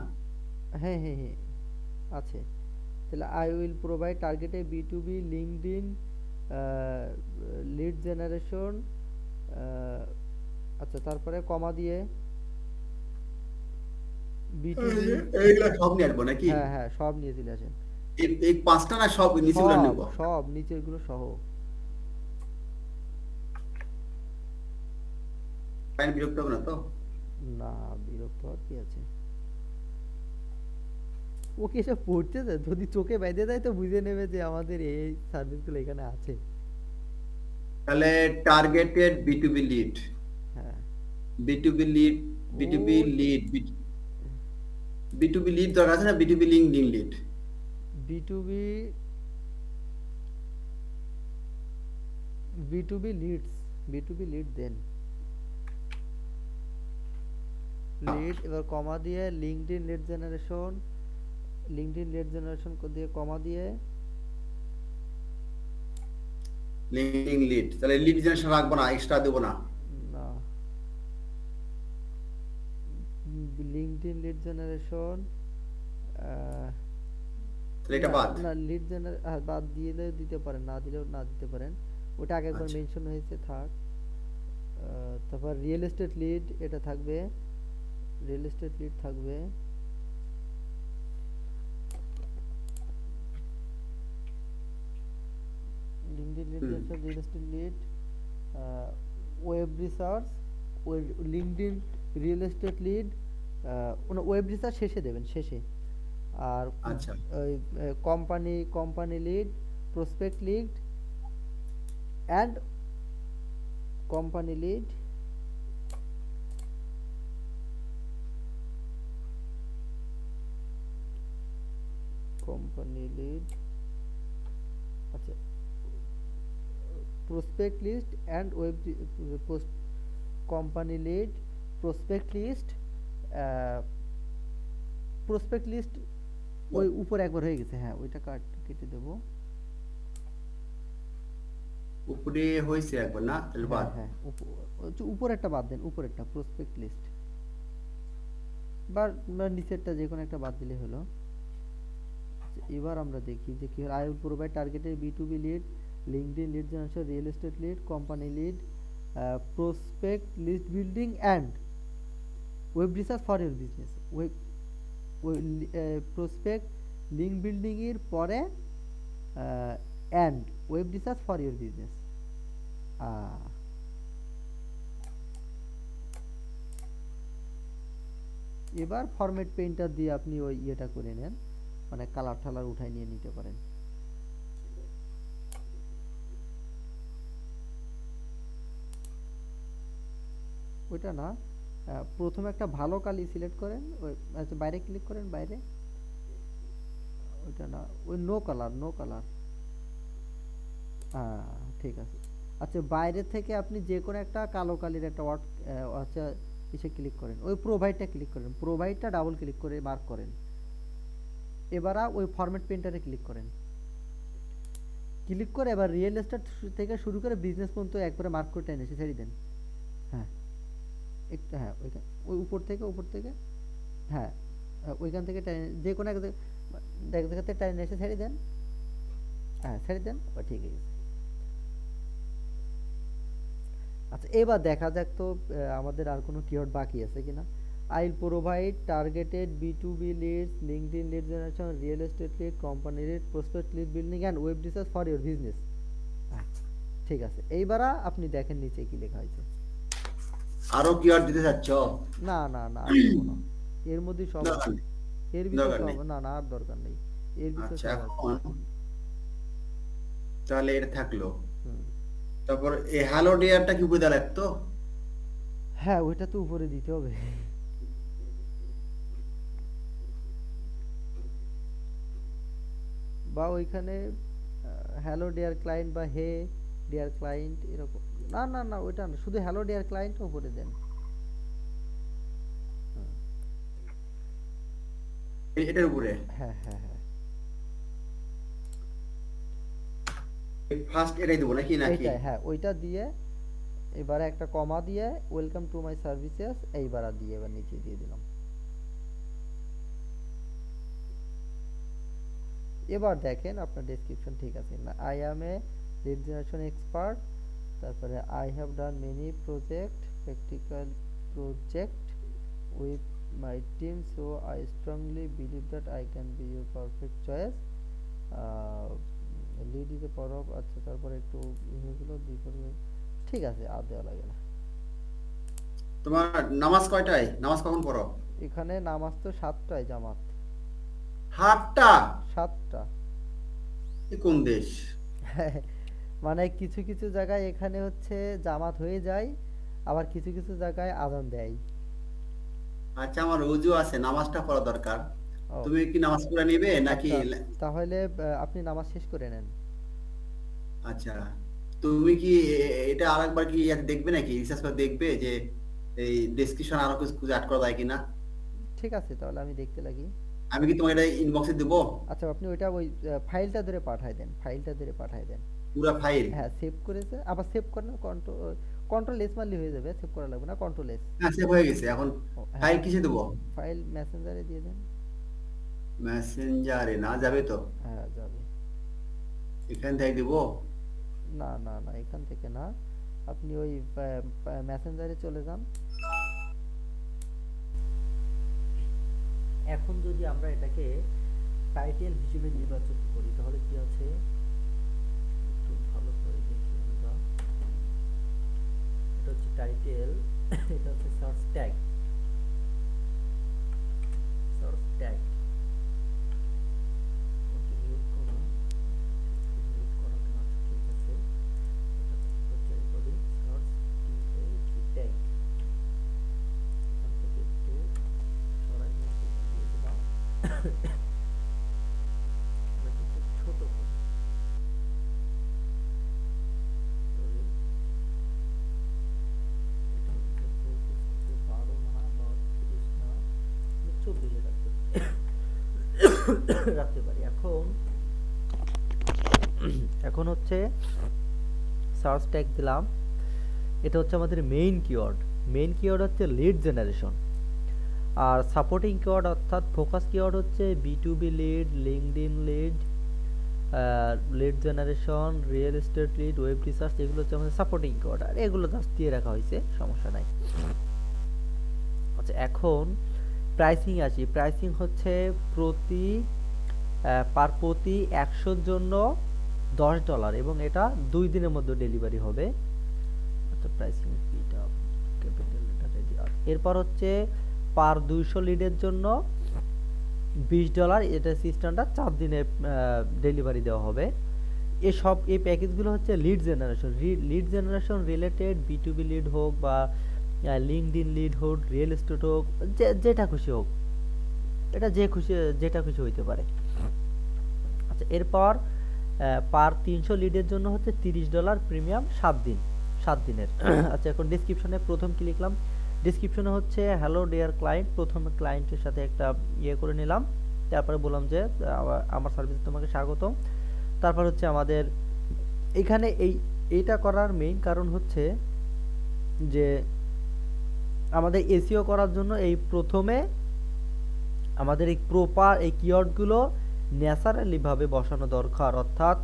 হ্যাঁ হ্যাঁ হ্যাঁ, আছে। তাহলে I will provide targeted B2B LinkedIn lead generation, আচ্ছা তারপরে কমা দিয়ে B2B। এইগুলা সব নিয়ে আসবো নাকি? হ্যাঁ হ্যাঁ, সব নিয়ে চলে আসেন, এই 5টা না সব নিচেগুলো সব নেব? সব নিচেরগুলো সহ। ক্লায়েন্ট বিরক্ত হবে না তো? না, বিরক্ত হওয়ার কি আছে, ও কি এসব পড়তেছে, যদি চোখে বেঁধে দেয় তো বুঝে নেবে যে আমাদের এই সার্ভিসগুলো এখানে আছে। তাহলে টার্গেটেড বিটুবি লিড, হ্যাঁ, বিটুবি লিড, ও বিটুবি লিড, বিটুবি লিড দরকার আছে না, B to B LinkedIn lead? B2B B2B leads, B2B lead দেন লিড, এবার কমা দিয়ে LinkedIn lead generation, LinkedIn lead generation দিয়ে কমা দিয়ে লিঙ্কিং লিড, তাহলে লিড জেনারেশন রাখবো না, এক্সট্রা দেবো না। না, লিঙ্কডইন লিড জেনারেশন তাহলে এটা না বাদ। না লিড জেনার বাদ দিলে দিতে পারেন, না দিলেও না দিতে পারেন, ওটা আগে একবার আচ্ছা, মেনশন হয়েছে থাক। তারপর রিয়েল এস্টেট লিড এটা থাকবে, রিয়েল এস্টেট লিড থাকবে। LinkedIn lead generation, real estate lead, web research, LinkedIn real estate lead, web research শেষে দেবেন, শেষে। আর আচ্ছা, ওই company lead, prospect lead and company lead, company lead, আচ্ছা prospect list and web post, company lead, prospect list, prospect list ওই উপরে একবার হয়ে গেছে, হ্যাঁ ওইটা কেটে দেবো। উপরে হয়েছে একবার না, তাহলে হ্যাঁ বাদ। হ্যাঁ উপরেরটা বাদ দেন, উপরেরটা প্রসপেক্ট লিস্ট, বা নিচেরটা যে কোনো একটা বাদ দিলে হলো। আচ্ছা, এবার আমরা দেখি যে কি হয়। I will provide targeted B2B lead, LinkedIn lead generation, real estate lead, company lead, prospect list building and web research for your business. Web prospect link building এর পরে and web research for your business. এবার format painter দিয়ে আপনি ওই ইয়েটা করে নেন, মানে কালার ঠালার উঠাই নিয়ে নিতে পারেন। ওইটা না, প্রথমে একটা ভালো কালি সিলেক্ট করেন, ওই আচ্ছা বাইরে ক্লিক করেন, বাইরে ওইটা না, ওই নো কালার, নো কালার, হ্যাঁ ঠিক আছে। আচ্ছা বাইরে থেকে আপনি যে কোনো একটা কালো কালির একটা ওয়ার্ড, আচ্ছা এসে ক্লিক করেন, ওই প্রোভাইডটা ক্লিক করেন, প্রোভাইডটা ডাবল ক্লিক করে মার্ক করেন। এবার ওই ফরম্যাট পেইন্টারে ক্লিক করেন, ক্লিক করে এবার রিয়েল এস্টেট থেকে শুরু করে বিজনেস পর্যন্ত একবারে মার্ক করে টেনে এসে ছেড়ে দেন। হ্যাঁ একটু, হ্যাঁ ওইখান, ওই উপর থেকে, হ্যাঁ ওইখান থেকে যে কোনো এক জায়গাতে টেনে এসে ছেড়ে দেন, হ্যাঁ ছেড়ে দেন, ও ঠিক আছে। আচ্ছা এবার দেখা যাক তো আমাদের আর কোনো কিওয়ার্ড বাকি আছে কিনা। I will provide targeted B2B leads, LinkedIn lead generation, real estate lead, company lead, prospect lead building and web research for your business. ঠিক আছে, এইবার আপনি দেখেন নিচে কি লেখা হয়েছে। আরো কিওয়ার্ড দিতে চাচ্ছ? না না না আর দেবো না, এর মধ্যে সব দরকার আছে, নেই, এর ভিতর দরকার সব, নেই। না না আর দরকার নেই, এর ভিতর আচ্ছা, সব আছে। এখন তাহলে এটা থাকলো। হুম। তারপর এই হ্যালো ডিয়ারটা কি উপরে দেওয়া লাগতো? হ্যাঁ ওইটা তো উপরে দিতে হবে। বা ওইখানে হ্যালো ডিয়ার ক্লায়েন্ট বা হে ডিয়ার ক্লায়েন্ট এরকম, না না না ওইটা না, শুধু হ্যালো ডিয়ার ক্লায়েন্ট উপরে দেন। হুম, এটার উপরে হ্যাঁ হ্যাঁ হ্যাঁ ফার্স্ট এটাই দেবো নাকি নাকি? এইটাই, হ্যাঁ ওইটা দিয়ে এবারে একটা কমা দিয়ে ওয়েলকাম টু মাই সার্ভিসেস এইবার আর দিয়ে এবার নিচে দিয়ে দিলাম। এবার দেখেন আপনার ডেসক্রিপশন ঠিক আছে না। I am a lead generation expert, তারপরে I have done many project, practical project with my team, so I strongly believe that I can be your perfect choice, lead is a power of, আচ্ছা তারপরে একটু ইমেগুলো ঠিক আছে আর দেওয়া লাগে না। তোমার নামাজ কয়টায়? নামাজ কখন পড়ো? এখানে নামাজ তো 7টায় জামাত, 8টা? 7টা। এ কোন দেশ? মানে কিছু কিছু জায়গায় এখানে হচ্ছে জামাত হয়ে যায়, আবার কিছু কিছু জায়গায় আজান দেয়। আচ্ছা, আমার ওযু আছে, নামাজটা পড়া দরকার। ও তুমি কি নামাজ পড়ে নিবে নাকি? আচ্ছা, তাহলে আপনি নামাজ শেষ করে নেন। আচ্ছা, তুমি কি এটা আরেকবার কি দেখবে নাকি, রিসার্চ করে দেখবে যে এই ডেসক্রিপশন আরো কিছু খুঁজে অ্যাড করা যায় কিনা? ঠিক আছে, তাহলে আমি দেখতে লাগি। আমি কি তোমাকে এটা ইনবক্সে দেবো? আচ্ছা, আপনি ওইটা ওই ফাইলটা ধরে পাঠায় দেন, ফাইলটা ধরে পাঠায় দেন। পুরা ফাইল? হ্যাঁ, সেভ করেছে, আবার সেভ করেন, কন্ট্রোল এস মারলে হয়ে যাবে, সেভ করা লাগবে না, কন্ট্রোল এস। হ্যাঁ, সেভ হয়ে গেছে। এখন হ্যাঁ, ফাইল কিসে দেবো? ফাইল মেসেঞ্জারে দিয়ে দেন। মেসেঞ্জারে না যাবে তো? হ্যাঁ, যাবে। এখান থেকে দেবো? না না না, এখান থেকে না, আপনি ওই মেসেঞ্জারে চলে যান। এখন যদি আমরা এটাকে টাইটেল হিসেবে নির্বাচন করি তাহলে কি আছে, একটু ভালো করে দেখি আমরা। এটা হচ্ছে টাইটেল, এটা হচ্ছে search tag, search tag mute করো, মিউট করা কেন আছে, ঠিক আছে। এটা হচ্ছে করি সার্চ ট্যাগ, এখান থেকে একটু সরাই নিয়ে দিয়ে দিলাম। আমরা একটু ছোট করি, সরি, এটা হচ্ছে 12 না বা 30 না, 24 রাখতে রাখতে পারি। এখন এখন হচ্ছে সার্চ ট্যাগ দিলাম, এটা হচ্ছে আমাদের মেইন কিওয়ার্ড। মেইন কিওয়ার্ড হচ্ছে লিড জেনারেশন, আর সাপোর্টিং কিওয়ার্ড অর্থাৎ ফোকাস কিওয়ার্ড হচ্ছে বি2বি lead, LinkedIn lead, lead generation, real estate lead, web research, এগুলো হচ্ছে আমাদের সাপোর্টিং কিওয়ার্ড, আর এগুলো জাস্ট দিয়ে রাখা হয়েছে, সমস্যা নাই। আচ্ছা, এখন প্রাইসিং আসি। প্রাইসিং হচ্ছে প্রতি প্রতি 100 জন্য $10, এবং এটা 2 দিনের মধ্যে ডেলিভারি হবে। আচ্ছা, প্রাইসিং ফিটা ক্যাপিটাল লেটারে দিই। এরপর হচ্ছে পার 200 লিডের জন্য $20, এটা সিস্টেমটা 4 দিনে ডেলিভারি দেওয়া হবে। এই প্যাকেজগুলো হচ্ছে লিড জেনারেশন রিলেটেড, বি2বি লিড হোক বা লিঙ্কডইন লিড হোক, রিয়েল এস্টেট হোক, যেটা খুশি হোক, এটা যেটা খুশি হইতে পারে। আচ্ছা, এরপর পার 300 লিডের জন্য হচ্ছে $30 প্রিমিয়াম 7 দিনের। আচ্ছা, এখন ডেসক্রিপশনে প্রথম কি লিখলাম, ডেসক্রিপশনে হচ্ছে হ্যালো ডিয়ার ক্লায়েন্ট, প্রথমে ক্লায়েন্টের সাথে একটা করে নিলাম, তারপরে বললাম যে আমার সার্ভিসে তোমাকে স্বাগতম। তারপর হচ্ছে আমাদের এখানে এইটা করার মেইন কারণ হচ্ছে যে আমাদের এসইও করার জন্য এই প্রথমে আমাদের এই প্রপার এই কিওয়ার্ডগুলো ন্যাচারালি ভাবে বসানো দরকার, অর্থাৎ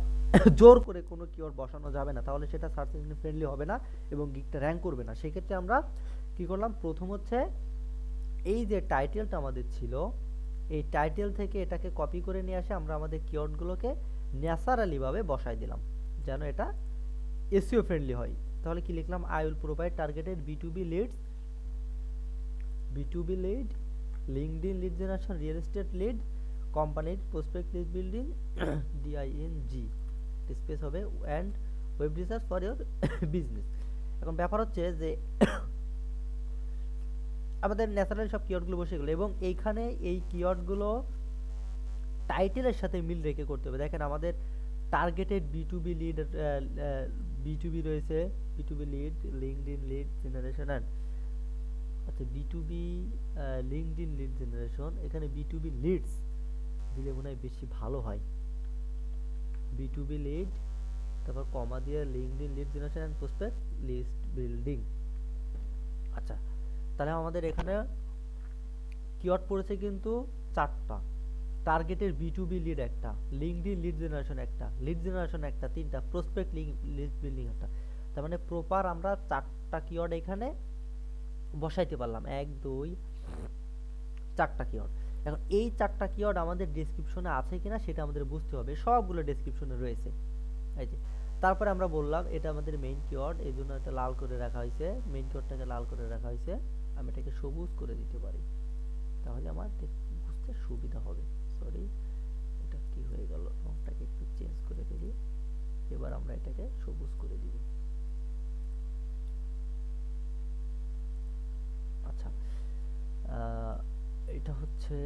জোর করে কোনো কিওয়ার্ড বসানো যাবে না, তাহলে সেটা সার্চ ইঞ্জিন ফ্রেন্ডলি হবে না এবং গিগটা র্যাঙ্ক করবে না। সেক্ষেত্রে আমরা কি করলাম, প্রথম হচ্ছে এই যে টাইটেলটা আমাদের ছিল, এই টাইটেল থেকে এটাকে কপি করে নিয়ে আসে আমরা আমাদের কিওয়ার্ডগুলোকে ন্যাচারালি ভাবে বসাই দিলাম, যেন এটা এসইও ফ্রেন্ডলি হয়। তাহলে কি লিখলাম, আই উইল প্রোভাইড টার্গেটেড বি2বি lead, LinkedIn lead generation, real estate lead, কোম্পানির prospect list building, D I N G space হবে, and web research for your business. এখন ব্যাপার হচ্ছে যে আমাদের ন্যাচারালি সব কিওয়ার্ডগুলো বসে গেলো, এবং এইখানে এই কিওয়ার্ডগুলো টাইটেলের সাথে মিল রেখে করতে হবে। দেখেন আমাদের টার্গেটেড বি2বি লিড, বি2বি রয়েছে, বি2বি lead, LinkedIn lead generation, and আচ্ছা বি2বি লিঙ্কডইন লিড জেনারেশন, এখানে বি2বি লিডস দিলে মনে হয় বেশি ভালো হয়। বি2বি লিড, তারপর কমা দিয়ে LinkedIn lead generation and prospect list building. আচ্ছা, তাহলে আমাদের এখানে কিওয়ার্ড পড়েছে কিন্তু 4টা, টার্গেটের বি2বি লিড একটা, লিঙ্কডইন লিড জেনারেশন একটা, তিনটা, প্রসপেক্ট লিস্ট বিল্ডিং একটা। তার মানে প্রপার আমরা 4টা কিওয়ার্ড এখানে বসাইতে পারলাম, 1 2 4টা কিওয়ার্ড। এখন এই 4টা কিওয়ার্ড আমাদের ডেসক্রিপশনে আছে কিনা সেটা আমাদের বুঝতে হবে, সবগুলো ডেসক্রিপশনে রয়েছে। এই যে তারপরে আমরা বললাম এটা আমাদের মেইন কিওয়ার্ড, এই জন্য এটা লাল করে রাখা হয়েছে, মেইন কিওয়ার্ডটাকে লাল করে রাখা হয়েছে। আমি এটাকে সবুজ করে দিতে পারি, তাহলে আমার বুঝতে সুবিধা হবে। সরি, এটা কি হয়ে গেল, রংটাকে একটু চেঞ্জ করে ফেলি। এবার আমরা এটাকে সবুজ করে দিব। আচ্ছা, এটা হচ্ছে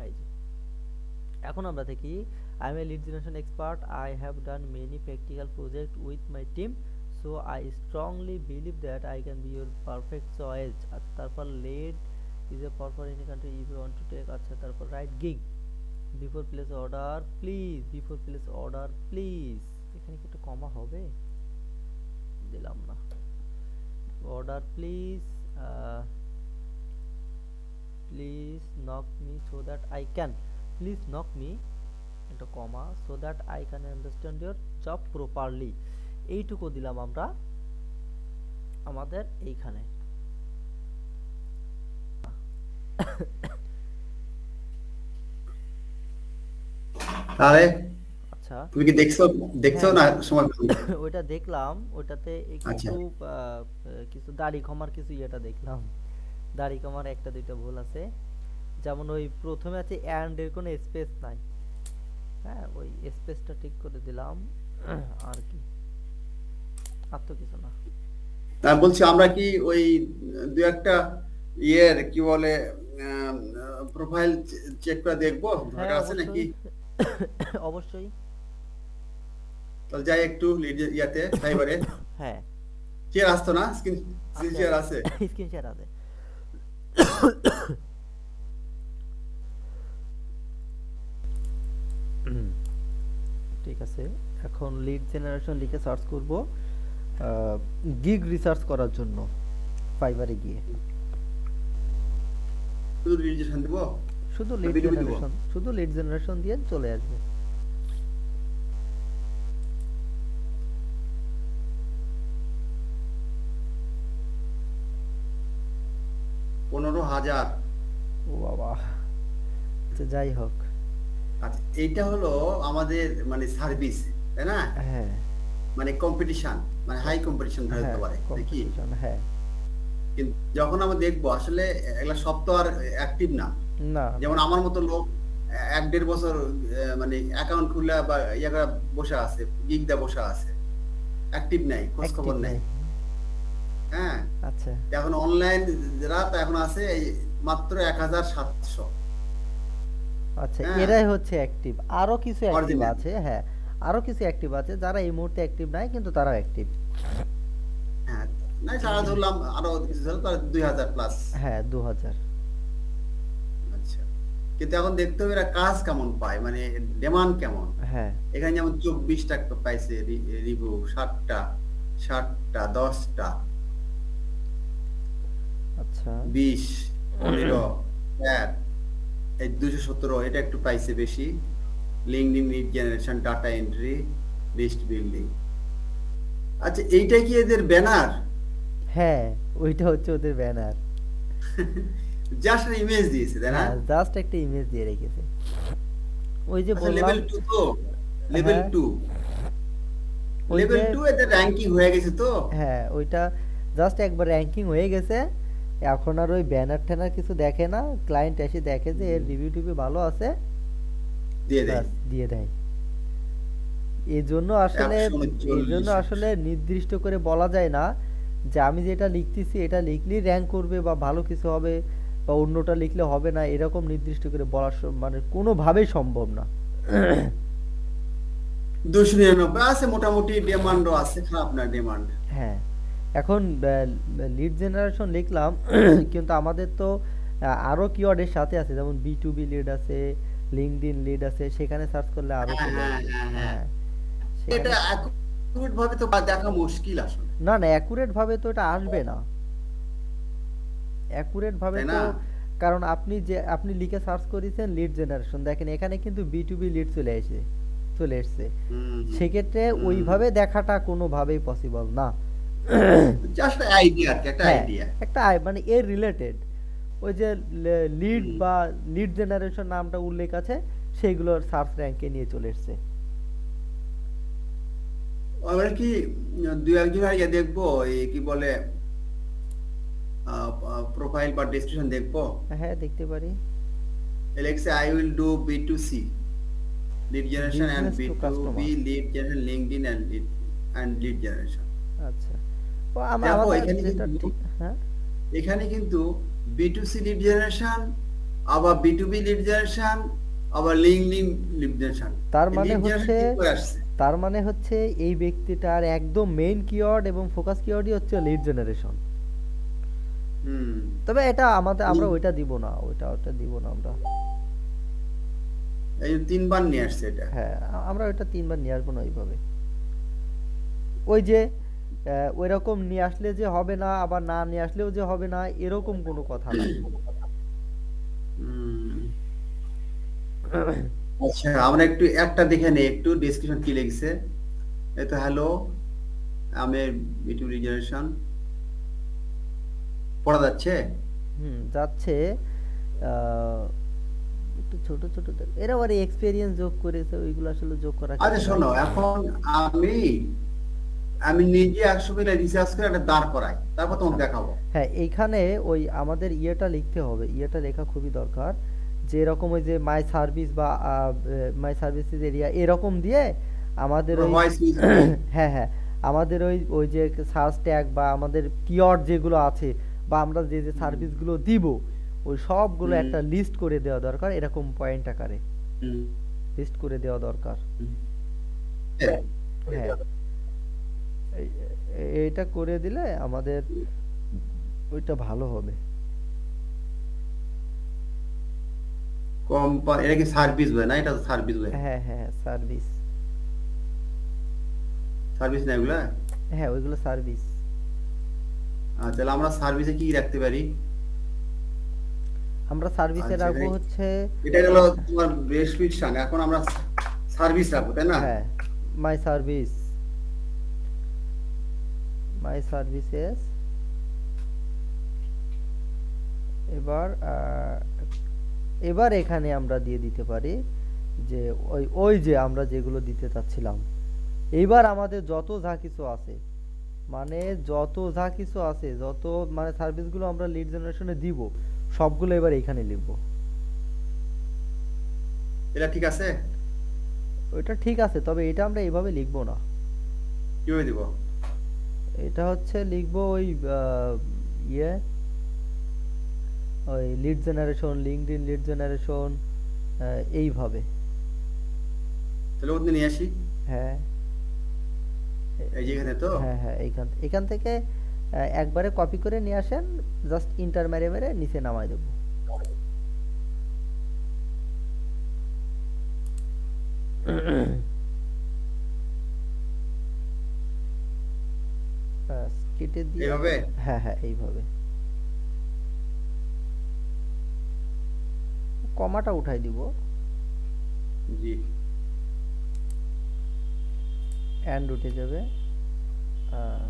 এই যে এখন আমরা দেখি I am a lead generation expert, I have done many practical project with my team, so I strongly believe that I can be your perfect choice. আচ্ছা, তারপর lead is a power in country if you want to take. আচ্ছা, তারপর right gig before place order please, before place order please, এখানে কি একটা comma হবে? দিলাম না। Order please, please knock me so that I can, please knock me একটা comma so that I can understand your job properly. এইটুকু দিলাম আমরা আমাদের এইখানে। তাহলে আচ্ছা, তুমি কি দেখছো দেখছো হ্যাঁ না সময় পেলে? ওইটা দেখলাম, ওইটাতে আচ্ছা, একটু কিছু দাড়ি কমার কিছু ইয়েটা দেখলাম, দাড়ি কমার একটা দুইটা ভুল আছে। যেমন ওই প্রথমে আছে অ্যান্ড এর কোনো স্পেস নাই, হ্যাঁ ওই স্পেসটা ঠিক করে দিলাম। আর কি, আর তো কিছু না। আমি বলছি আমরা কি ওই দু একটা ইয়ের কি বলে প্রোফাইল চেক করে দেখবো হ্যাঁ দরকার আছে নাকি? অবশ্যই। অবশ্যই। তাহলে যাই একটু ইয়াতে ফাইবারে হ্যাঁ চেয়ার আসতো না, স্ক্রিন আছে, চেয়ার আছে। স্ক্রিন শেয়ার আছে। ঠিক আছে, এখন লিড জেনারেশন লিখে সার্চ করব গিগ রিসার্চ করার জন্য ফাইবারে গিয়ে। শুধু রেজিস্ট্রেশন দিব, শুধু না লিড বিটুবি দিব? জেনারেশন, শুধু লিড জেনারেশন দিয়ে চলে আসবে। 15,000। ও বাবা, আচ্ছা যাই হোক। আচ্ছা, এইটা হলো আমাদের মানে সার্ভিস, তাই না? হ্যাঁ মানে কম্পিটিশন, মানে হাই কম্পিটিশন ধরে হ্যাঁ হতে পারে নাকি? কম্পিটিশন, হ্যাঁ। কিন্তু যখন আমরা দেখবো আসলে এগুলা সব তো আর অ্যাক্টিভ না। না যেমন আমার মতো লোক 1-1.5 বছর মানে অ্যাকাউন্ট খুলে বা ইয়া করে বসে আছে, গিগ দা বসে আছে, অ্যাক্টিভ নাই, খোঁজ অ্যাক্টিভ খবর নাই। নাই। হ্যাঁ, আচ্ছা এখন অনলাইন যারা তো এখন আছে এই মাত্র 1,700। আচ্ছা, হ্যাঁ, এরাই হচ্ছে অ্যাক্টিভ, আরো কিছু অ্যাক্টিভ অরিজিনাল। আছে, হ্যাঁ আরো কিছু অ্যাক্টিভ আছে যারা এই মুহূর্তে অ্যাক্টিভ নাই কিন্তু তারাও অ্যাক্টিভ। হ্যাঁ, না সারা ধরলাম আরো কিছু ছিল তার 2,000 প্লাস। হ্যাঁ 2000। আচ্ছা, কিন্তু এখন দেখতে হবে এরা কাজ কেমন পায়, মানে ডিমান্ড কেমন। হ্যাঁ এখানে যেমন 24টা পাইছে রিভিউ, 7টা 10টা, আচ্ছা 20, 15, এই 217, এটা একটু পাইছে বেশি। LinkedIn lead generation, data entry, list building. আচ্ছা, এইটা কি এদের ব্যানার? হ্যাঁ ওইটা হচ্ছে ওদের ব্যানার। জাস্ট ইমেজ দিয়েছে, তাই না? হ্যাঁ জাস্ট একটা ইমেজ দিয়ে রেখেছে। ওই যে আচ্ছা, বললাম, লেভেল 2 তো, লেভেল হ্যাঁ 2, ওই লেভেল যে 2 এদের র‍্যাঙ্কিং হয়ে গেছে তো। হ্যাঁ ওইটা জাস্ট একবার র্যাঙ্কিং হয়ে গেছে, এখন আর ওই ব্যানার ট্যানার কিছু দেখে না, ক্লায়েন্ট এসে দেখে যে এর রিভিউ টিভিউ ভালো আছে, দিয়ে দেয় ব্যাস দিয়ে দেয়। এই জন্য আসলে, এই জন্য 139। আসলে নির্দিষ্ট করে বলা যায় না যে আমি যেটা লিখতেছি এটা লিখলেই র্যাঙ্ক করবে বা ভালো কিছু হবে বা অন্যটা লিখলে হবে না, এরকম নির্দিষ্ট করে বলা মানে কোনোভাবেই সম্ভব না। 299 আছে, মোটামুটি ডিমান্ডও আছে, খারাপ না ডিমান্ড। হ্যাঁ এখন লিড জেনারেশন লিখলাম কিন্তু আমাদের তো আরো কিওয়ার্ডের সাথে আছে, যেমন বি2বি লিড আছে, লিঙ্কডইন লিড আছে, সেখানে সার্চ করলে আরো হ্যাঁ, চলে হ্যাঁ, আসবে। হ্যাঁ, হ্যাঁ। হ্যাঁ এটা সেখানে, অ্যাকুরেট ভাবে তো দেখা মুশকিল আসলে, না না অ্যাকুরেট ভাবে তো এটা আসবে না, অ্যাকুরেট ভাবে তাই তো, না? কারণ আপনি যে আপনি লিখে সার্চ করেছেন লিড জেনারেশন, দেখেন এখানে কিন্তু বি2বি লিড চলে এসেছে, হুম, সেক্ষেত্রে হুম। ওইভাবে দেখাটা কোনোভাবেই পসিবল না। জাস্ট আইডিয়া, আর কি একটা হ্যাঁ আইডিয়া। একটা মানে এর রিলেটেড ওই যে লিড হুম। বা লিড জেনারেশন নামটা উল্লেখ আছে, সেইগুলোর সার্চ র্যাঙ্কে নিয়ে চলে এসেছে। আমরা কি দুই একজন আগে দেখবো এই কি বলে প্রোফাইল বা ডেসক্রিপশন দেখবো? হ্যাঁ দেখতে পারি। Alexa I will do B2C lead generation and business to B2B customer, lead generation, LinkedIn and lead generation। আচ্ছা ও দেখো আমাদের এখানে যেটা কিন্তু, ঠিক, হ্যাঁ এখানে কিন্তু B2C lead generation, আবার B2B lead generation, আবার লিঙ্কডিন লিড জেনারেশন। তার এই মানে লিড জেনারেশন হচ্ছে কি করে আসছে? তার মানে হচ্ছে এই ব্যক্তিটার একদম মেইন কিওয়ার্ড এবং ফোকাস কিওয়ার্ডই হচ্ছে লিড জেনারেশন। হুম। তবে এটা আমাদের আমরা এই ওইটা দিব না, ওইটা দিব না আমরা। এই 3 বার নিয়ে আসছে এটা। হ্যাঁ, আমরা ওইটা 3 বার নিয়ে আসবো না ওইভাবে। ওই যে ওইরকম নিয়ে আসলে যে হবে না, আবার না নিয়ে আসলেও যে হবে না, এরকম কোনো কথা নাই। হুম। আচ্ছা, আমরা একটু একটা দেখে নেই, একটু ডেসক্রিপশন কি লিখছে। এই তো হ্যালো, আমি ইউটিউব লিড জেনারেশন পড়া যাচ্ছে। যাচ্ছে। আহ, একটু ছোট ছোট এরা আবার এক্সপেরিয়েন্স যোগ করেছে, ওইগুলো আসলে যোগ করা আচ্ছা কিছু নাই। শোনো, এখন আমি আমি নিজে 100 মিনিট রিসার্চ করে একটা দাঁড় করাই, তারপর তোমাকে দেখাবো। হ্যাঁ, এইখানে ওই আমাদের ইয়েটা লিখতে হবে, ইয়েটা লেখা খুবই দরকার। যে এরকম ওই যে মাই সার্ভিস বা মাই সার্ভিসেস এরিয়া এরকম দিয়ে আমাদের ওই ভয়েস ইউজ দিয়ে। হ্যাঁ হ্যাঁ, আমাদের ওই ওই যে সার্চ ট্যাগ বা আমাদের কিওয়ার্ড যেগুলো আছে, বা আমরা যে যে হুম, সার্ভিসগুলো দিব, ওই সবগুলো হুম, একটা লিস্ট করে দেওয়া দরকার, এরকম পয়েন্ট আকারে হুম, লিস্ট করে দেওয়া দরকার। হুম। হ্যাঁ, এইটা করে দিলে আমাদের ওইটা ভালো হবে। এটা কি সার্ভিস ওয়ে না? এটা তো সার্ভিস ওয়ে। হ্যাঁ হ্যাঁ, সার্ভিস। সার্ভিস না এগুলা? হ্যাঁ, ওইগুলো সার্ভিস। তাহলে আমরা সার্ভিসে কি কি রাখতে পারি? আমরা সার্ভিসে আচ্ছা, রাখবো হচ্ছে এটা গেল তোমার ডেসক্রিপশন। এখন আমরা সার্ভিস রাখবো, তাই না? হ্যাঁ, মাই সার্ভিস, মাই সার্ভিসেস। এবার এবার এখানে আমরা দিয়ে দিতে পারি যে ওই ওই যে আমরা যেগুলো দিতে চাচ্ছিলাম। এইবার আমাদের যত যা কিছু আছে, মানে যত যা কিছু আছে, যত মানে সার্ভিসগুলো আমরা লিড জেনারেশনে দিব, সবগুলো এবার এখানে লিখবো। এটা ঠিক আছে? ওইটা ঠিক আছে, তবে এটা আমরা এইভাবে লিখবো না। কিভাবে দিব? এটা হচ্ছে লিখবো ওই ইয়ে ওই lead generation, LinkedIn lead generation, এইভাবে। তাহলে ওদিকে নিয়ে আসি। হ্যাঁ এই যে এখানে তো। হ্যাঁ হ্যাঁ, এইখান এখান থেকে একবারে কপি করে নিয়ে আসেন, জাস্ট ইন্টার মেরে মেরে নিচে নামাই দেবো। ব্যাস, কেটে দিয়ে। এইভাবে। হ্যাঁ হ্যাঁ, এইভাবে। কমাটা উঠাই দিব। জি। অ্যান্ড উঠে যাবে। আহ,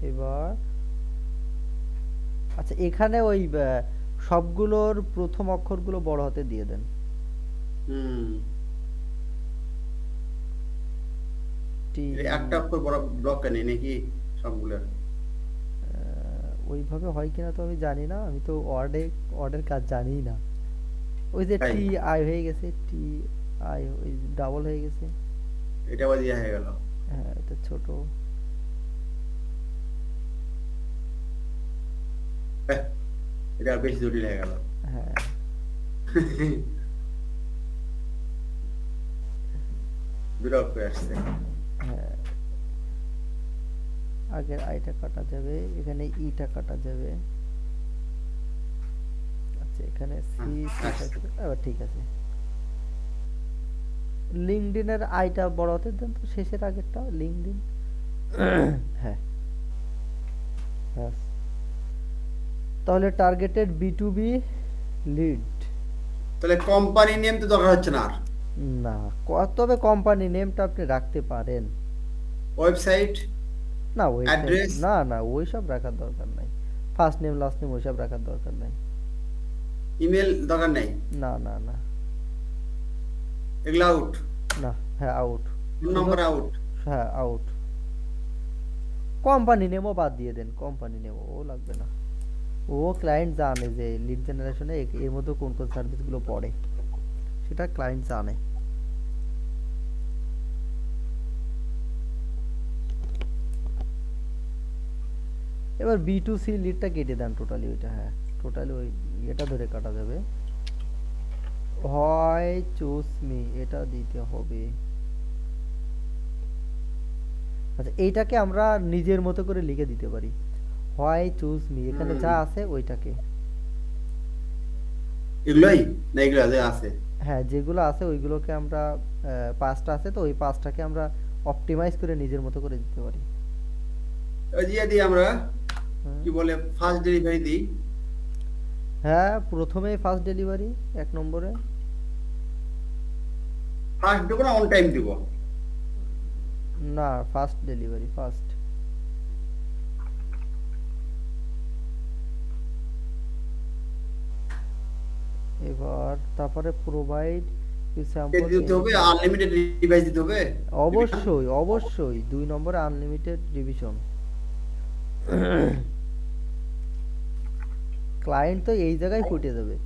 এবার আচ্ছা, এখানে ওই সবগুলোর প্রথম অক্ষরগুলো বড় হাতে দিয়ে দেন। হুম। টি। একটা অক্ষর বড় ব্লক নেই নাকি সবগুলোর? ওইভাবে হয় কিনা তো আমি জানি না, আমি তো ওয়ার্ডের কাজ জানি না। ওই যে তাই টি আই হয়ে গেছে, টি আই ওই ডাবল হয়ে গেছে। এটা আবার ইয়ে হয়ে গেল। হ্যাঁ, এটা ছোট। এহ, এটা আর বেশি জটিল হয়ে গেল। হ্যাঁ দুটো অক্ষর আসছে। হ্যাঁ, আগের আইটা কাটা যাবে, এখানে ইটা কাটা যাবে। আচ্ছা, এখানে সি সি আসছে। থাকবে, আবার ঠিক আছে। লিঙ্কডইনের আইটা বড় হতে দেন তো, শেষের আগেরটা লিঙ্কডইন। হ্যাঁ, ব্যাস। তাহলে টার্গেটেড বি2বি লিড। তাহলে কোম্পানি নেম তো দরকার হচ্ছে না আর। না, তবে কোম্পানি নেমটা আপনি রাখতে পারেন। ওয়েবসাইট না, ওয়েবসাইট অ্যাড্রেস না, না ওইসব রাখার দরকার নাই। ফার্স্ট নেম লাস্ট নেম ওইসব রাখার দরকার নাই। ইমেল দরকার নেই। না না না এগুলো আউট। না। হ্যাঁ, আউট। ফোন শুধু নম্বর আউট। হ্যাঁ, আউট। কোম্পানি নেমও বাদ দিয়ে দেন, কোম্পানি নেম ও লাগবে না। ও ক্লায়েন্ট জানে যে লিড জেনারেশনে এর মধ্যে কোন কোন সার্ভিসগুলো পড়ে, সেটা ক্লায়েন্ট জানে। এবার B2C লিডটা কেটে দেন টোটালি ওইটা, হ্যাঁ টোটালি ওই এটা ধরে কাটা যাবে। হয় চুজ মি এটা দিতে হবে। আচ্ছা এইটাকে আমরা নিজের মতো করে লিখে দিতে পারি, হয় চুজ মি, এখানে যা আছে ওইটাকে। এগুলাই না এগুলা যে আছে? হ্যাঁ যেগুলো আছে ওইগুলোকে আমরা পাঁচটা আছে তো ওই পাঁচটাকে আমরা অপটিমাইজ করে নিজের মতো করে দিতে পারি। ওই যে দিই আমরা হুম। কি বলে ফার্স্ট ডেলিভারি দিই। হ্যাঁ প্রথমেই ফার্স্ট ডেলিভারি 1 নম্বরে। ফার্স্ট দেবো না অন টাইম দিব? না ফার্স্ট ডেলিভারি ফার্স্ট। এবার তারপরে প্রোভাইড ইউ এটা স্যাম্পল। দিতে হবে, আনলিমিটেড ডিভাইস দিতে হবে। রিভিশন অবশ্যই অবশ্যই 2 নম্বরে আনলিমিটেড রিভিশন। ক্লায়েন্ট তো এই জায়গায় ফুটে যাবে।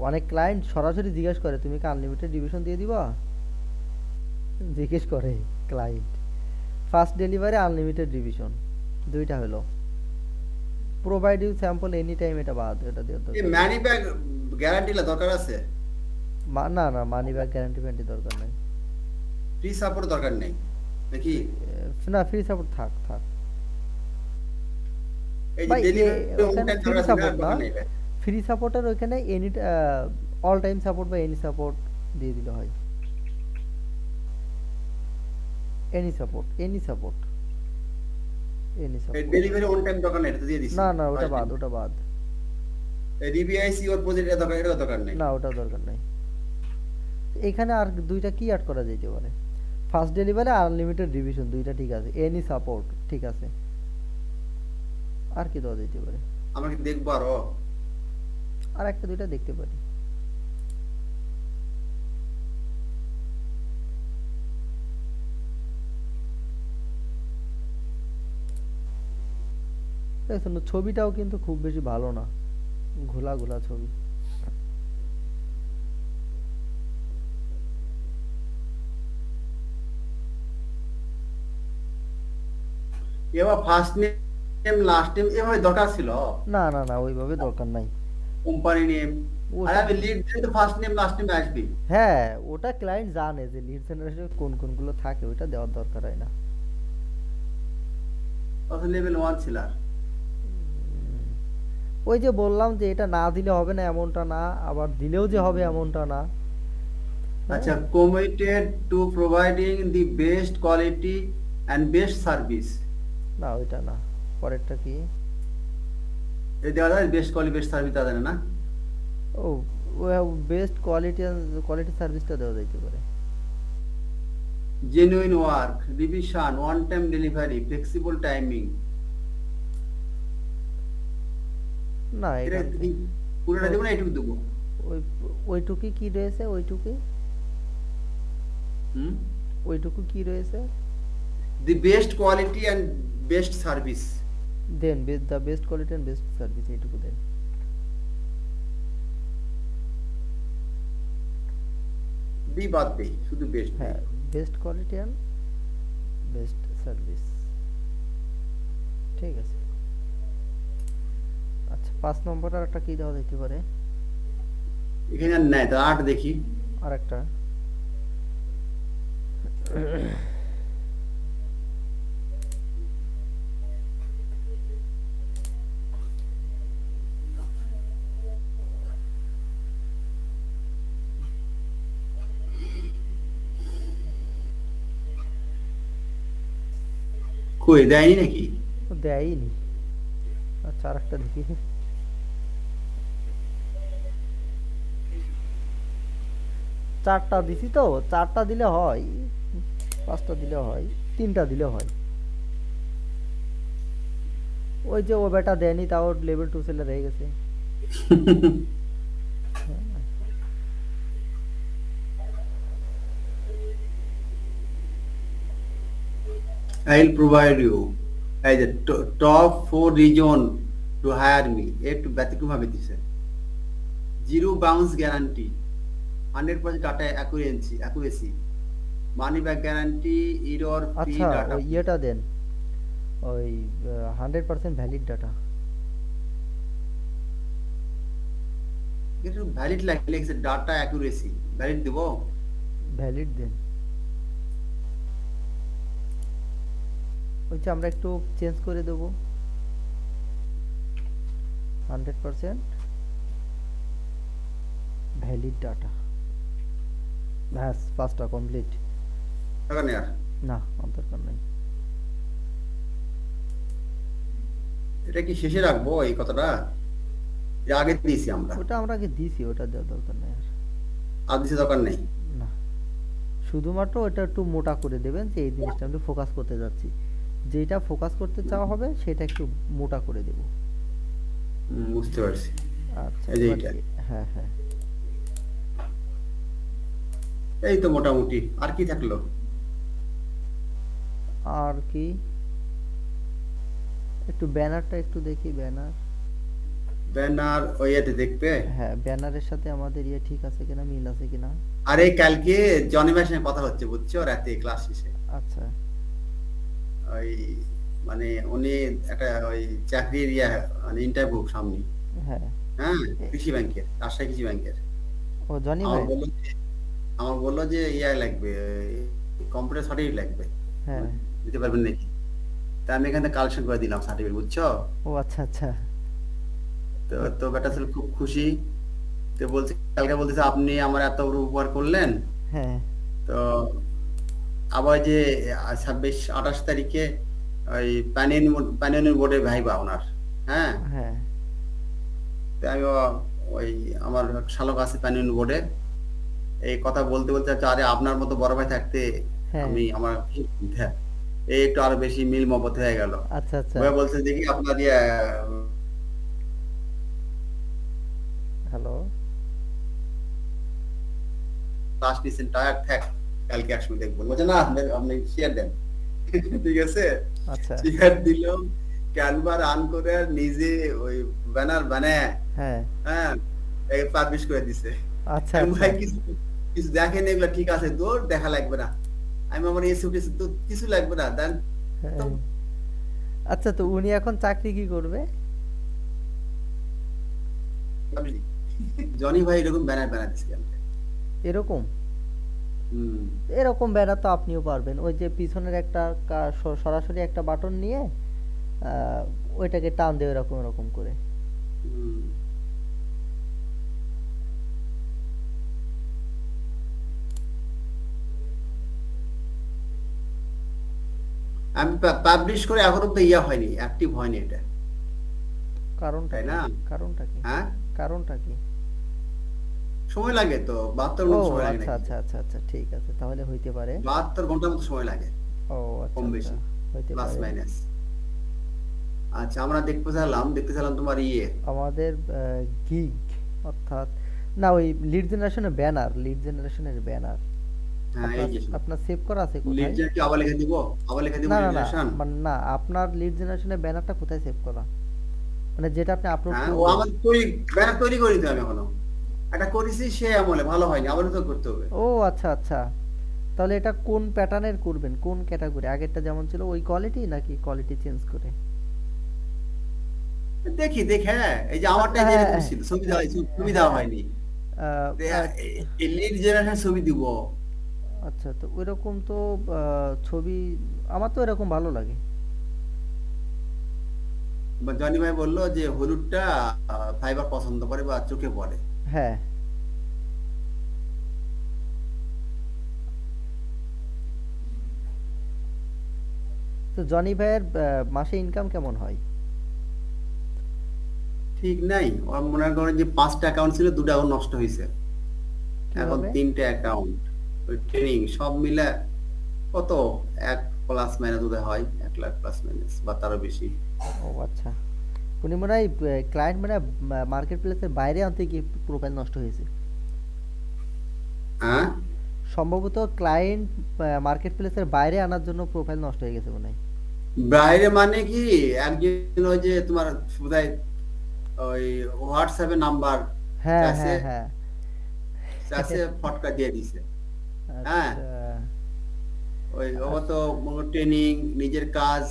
অনেক ক্লায়েন্ট সরাসরি জিজ্ঞেস করে তুমি কি আনলিমিটেড রিভিশন দিয়ে দিবা, জিজ্ঞেস করে client. First delivery unlimited revision দুইটা হলো। Provide you sample any time এটা বাদ, এটা দেওয়ার এই দরকার নেই। মানি ব্যাক গ্যারান্টিলা দরকার আছে? না না মানি ব্যাক গ্যারান্টি ফ্যারান্টি দরকার নেই। ফ্রি সাপোর্ট দরকার নেই নাকি? না ফ্রি সাপোর্ট থাক থাক। এই যে ভাই ডেলিভারি অন ওখানে টাইম ফ্রি দরকার আছে না, সাপোর্ট না, দরকার নেই ভাই। ফ্রি সাপোর্টের ওইখানে এনি অল টাইম সাপোর্ট বা এনি সাপোর্ট দিয়ে দিলে হয়। Any support any support any এই সাপোর্ট। ডেলিভারি অন টাইম দরকার নেই, এটা তো দিয়ে দিছি না না ওটা ফার্স্ট বাদ ডেলিভারি। ওটা বাদ। এই রিবিআইসি ওর প্রজেক্ট এটা দরকার, এটা দরকার নেই। না ওটা দরকার নাই। এখানে আর দুইটা কি অ্যাড করা যেতে পারে, ফার্স্ট ডেলিভারি আনলিমিটেড রিভিশন দুইটা ঠিক আছে, এনি সাপোর্ট ঠিক আছে, আর কি দেওয়া যেতে পারে? আমরা কি দেখবো আরো? আর একটা দুইটা দেখতে পারি। দেখছেন তো, ছবিটাও কিন্তু খুব বেশি ভালো না, ঘোলা ঘোলা ছবি। এবার ফার্স্ট নেম লাস্ট নেম এভাবে দরকার ছিল? না না না ওইভাবে দরকার নাই। কোম্পানি নেম, আর ওটা আমি লিড দিলে তো ফার্স্ট নেম লাস্ট নেম আসবে। হ্যাঁ ওটা ক্লায়েন্ট জানে যে লিড জেনারেশন কোন কোনগুলো থাকে, ওইটা দেওয়ার দরকার হয় না। তখন লেভেল 1 ছিল। ওই যে বললাম যে এটা না দিলে হবে না এমনটা না, আবার দিলেও যে হবে এমনটা না। আচ্ছা, হ্যাঁ committed to providing the best quality and best service. না ওইটা না, পরেরটা কি? এই দেওয়া যায় বেস্ট কোয়ালিটি বেস্ট সার্ভিস দেওয়া যায় না? ও বেস্ট কোয়ালিটি কোয়ালিটি সার্ভিসটা দেওয়া যাইতে পারে। Genuine work, revision, one time delivery, flexible timing. না এটা এখান থেকে পুরোটা দেবো না এটুকু দেবো? ওই ওইটুকুই কি রয়েছে, ওইটুকুই হুম, ওইটুকু কি রয়েছে? The best quality and best service. দেন the best quality and best service এইটুকু দেন। দি বাদ দেই, শুধু বেস্ট দেই। হ্যাঁ best quality and best service ঠিক আছে। আচ্ছা 5 নম্বর আর একটা কি দেওয়া যেতে পারে? এখানে আর নাই তো, 8 দেখি। আর একটা কই দেয়নি নাকি? দেয়নি। আচ্ছা আর একটা দেখি। চারটা দিছি তো, চারটা দিলে হয়, পাঁচটা দিলে হয়, তিনটা দিলে হয়। ওই যে ও বেটা দেয়নি তাও লেভেল 2 সেলে রয়ে গেছে। I will provide you as a top 4 region to hire me. একটু ব্যতিক্রম ভাবে দিছে। Zero bounce guarantee, 100% data accuracy, money back guarantee, error free আচ্ছা ডাটা। ওই ইয়েটা দেন, ওই 100% ভ্যালিড ডাটা। কিন্তু ভ্যালিড লাগছে ডাটা অ্যাকুরেসি, ভ্যালিড দিব। ভ্যালিড দেন। ওই যে আমরা একটু চেঞ্জ করে দেবো, 100% ভ্যালিড ডাটা। ব্যাস, পাঁচটা কমপ্লিট। দরকার নেই আর। না, আমার দরকার নেই। এটা কি শেষে রাখবো এই কথাটা? এর আগে দিয়েছি আমরা, ওটা আমরা আগে দিছি, ওটা দেওয়ার দরকার নেই আর। আর দিতে দরকার নেই। না, শুধুমাত্র ওটা একটু মোটা করে দেবেন যে এই জিনিসটা আমি ফোকাস করতে যাচ্ছি, যেটা ফোকাস করতে চাওয়া হবে সেটা একটু মোটা করে দেব। বুঝতে পারছি। আচ্ছা, এই যে এবার এইটা, হ্যাঁ হ্যাঁ। এই তো মোটামুটি। আর কি থাকলো? আর কি, একটু ব্যানারটা একটু দেখি, ব্যানার। ব্যানার ওই ইয়েতে দেখবে। হ্যাঁ, ব্যানারের সাথে আমাদের ইয়ে ঠিক আছে কিনা, মিল আছে কিনা। আরে কালকে জনি ভাইয়ের সঙ্গে কথা হচ্ছে বুঝছো, রাতে ক্লাস শেষে। আচ্ছা। ওই মানে উনি একটা ওই চাকরির ইয়ে মানে ইন্টারভিউ সামনে। হ্যাঁ। হ্যাঁ, এ- কৃষি ব্যাংকের, রাজশাহী কৃষি ব্যাংকের। ও জনি আমার ভাই। বললো যে আমার বললো যে ইয়ে লাগবে, কম্পিউটার সার্টিফিকেট লাগবে, হ্যাঁ। দিতে পারবেন নাকি? তা আমি এখান থেকে কালেকশন করে দিলাম সার্টিফিকেট বুঝছো। ও আচ্ছা আচ্ছা। তো এ- তো বেটা ছিল খুব খুশি। তো বলছে, কালকে বলতেছে আপনি আমার এত বড় উপকার করলেন। হ্যাঁ তো আবার যে 26-28 তারিখে ওই প্যানেন বোর্ডে ভাইবা ওনার। হ্যাঁ, হ্যাঁ তো আমি ওই আমার শালক আছে প্যানেন বোর্ডে, এই কথা বলতে বলতে হচ্ছে, আরে আপনার মতো বড় ভাই থাকতে হ্যাঁ। আমি আমার হ্যাঁ, এই একটু আরো বেশি মিল মহব্বত হয়ে গেল। আচ্ছা আচ্ছা। ভাই বলছে দেখি আপনার ইয়ে হ্যালো। ক্লাস নিচ্ছেন টায়ার থাক, কালকে একসঙ্গে দেখবো। বলছে না আপনি শেয়ার দেন। ঠিক আছে, আচ্ছা। শেয়ার দিলাম। ক্যানভা রান করে নিজে ওই ব্যানার বানায়, হ্যাঁ। হ্যাঁ, পাবলিশ করে দিছে। আচ্ছা আমি আচ্ছা। ভাই কিছু কিছু দেখেন, এগুলো ঠিক আছে, তোর দেখা লাগবে না। আমি আমার এসে উঠেছি, তো কিছু লাগবে না দেন। তো হ্যাঁ। আচ্ছা, তো উনি এখন চাকরি কি করবে? public। জনি ভাই এরকম ব্যানার বানায় দিছে আমাকে। এরকম? হুম। এরকম ব্যানার তো আপনিও পারবেন, ওই যে পিছনের একটা সরাসরি একটা বাটন নিয়ে আহ, ওইটাকে টান দিয়ে এরকম এরকম করে। হুম। আমি পাবলিশ করে এখনো তো ইয়া হয়নি, অ্যাক্টিভ হয়নি এটা, কারণটা তাই কি? না? কারণটা কি? হ্যাঁ, কারণটা কি? সময় লাগে তো, 72 ও ঘন্টা সময় লাগে আচ্ছা নাকি? আচ্ছা আচ্ছা আচ্ছা, ঠিক আছে, তাহলে হইতে পারে। 72 ঘন্টার মতো সময় লাগে, ও আচ্ছা কম আচ্ছা, বেশি, হইতে প্লাস পারে। মাইনাস। আচ্ছা, আমরা দেখতে চাইলাম তোমার ইয়ে। আমাদের গিগ, অর্থাৎ না, ওই লিড জেনারেশনের ব্যানার, লিড জেনারেশনের ব্যানার। হ্যাঁ, এই আপনার যে আপনার সেভ করা আছে লিড কোথায়? জেনারেশন কি আবার লিখে দিব? আবার লিখে দিব না না লিড না, জেনারেশন। মানে না, আপনার লিড জেনারেশনের ব্যানারটা কোথায় সেভ করা, মানে যেটা আপনি আপলোড হ্যাঁ, ও করবেন? আমার তৈরি, ব্যানার তৈরি করিনি তো আমি এখনো। একটা করেছি সে আমলে ভালো হয়নি, আবার তো করতে হবে। ও আচ্ছা আচ্ছা। তাহলে এটা কোন প্যাটার্নের করবেন, কোন ক্যাটাগরি? আগেরটা যেমন ছিল ওই কোয়ালিটি, নাকি কোয়ালিটি চেঞ্জ করে? দেখি হ্যাঁ, এই যে আচ্ছা, আমারটা যে হ্যাঁ এরকম হ্যাঁ ছিল, ছবি দেওয়া ছবি দেওয়া হ্যাঁ। হয়নি। আহ, আহ, এই লিড জেনারেশন ছবি দিব। আচ্ছা, তো ওইরকম তো ছবি আমার তো এরকম ভালো লাগে। জনি ভাই বললো যে হলুদটা ফাইবার পছন্দ করে বা চোখে পড়ে। হ্যাঁ। তো জনি ভাইয়ের মাসে ইনকাম কেমন হয়? ঠিক নাই, ওর মনে করেন যে 5টা অ্যাকাউন্ট ছিল, 2টা এখন নষ্ট হয়েছে, এখন কিভাবে? 3টে অ্যাকাউন্ট। ওই ট্রেনিং সব মিলে কত, 1 প্লাস মাইনাস বোধহয় হয়, 1 লাখ প্লাস মাইনাস বা তারও বেশি। ও আচ্ছা। উনি মনে হয় ক্লায়েন্ট, মানে মার্কেট প্লেসের বাইরে আনতে গিয়ে প্রোফাইল নষ্ট হয়েছে। হ্যাঁ, সম্ভবত ক্লায়েন্ট মার্কেট প্লেসের বাইরে আনার জন্য প্রোফাইল নষ্ট হয়ে গেছে মনে হয়। বাইরে মানে কি, একজন ওই যে তোমার বোধহয় ওই হোয়াটসঅ্যাপে নাম্বার হ্যাঁ চাইছে, হ্যাঁ হ্যাঁ। ফটকা দিয়ে দিছে। হ্যাঁ, আচ্ছা ওই ও আচ্ছা। তো ট্রেনিং, নিজের কাজ,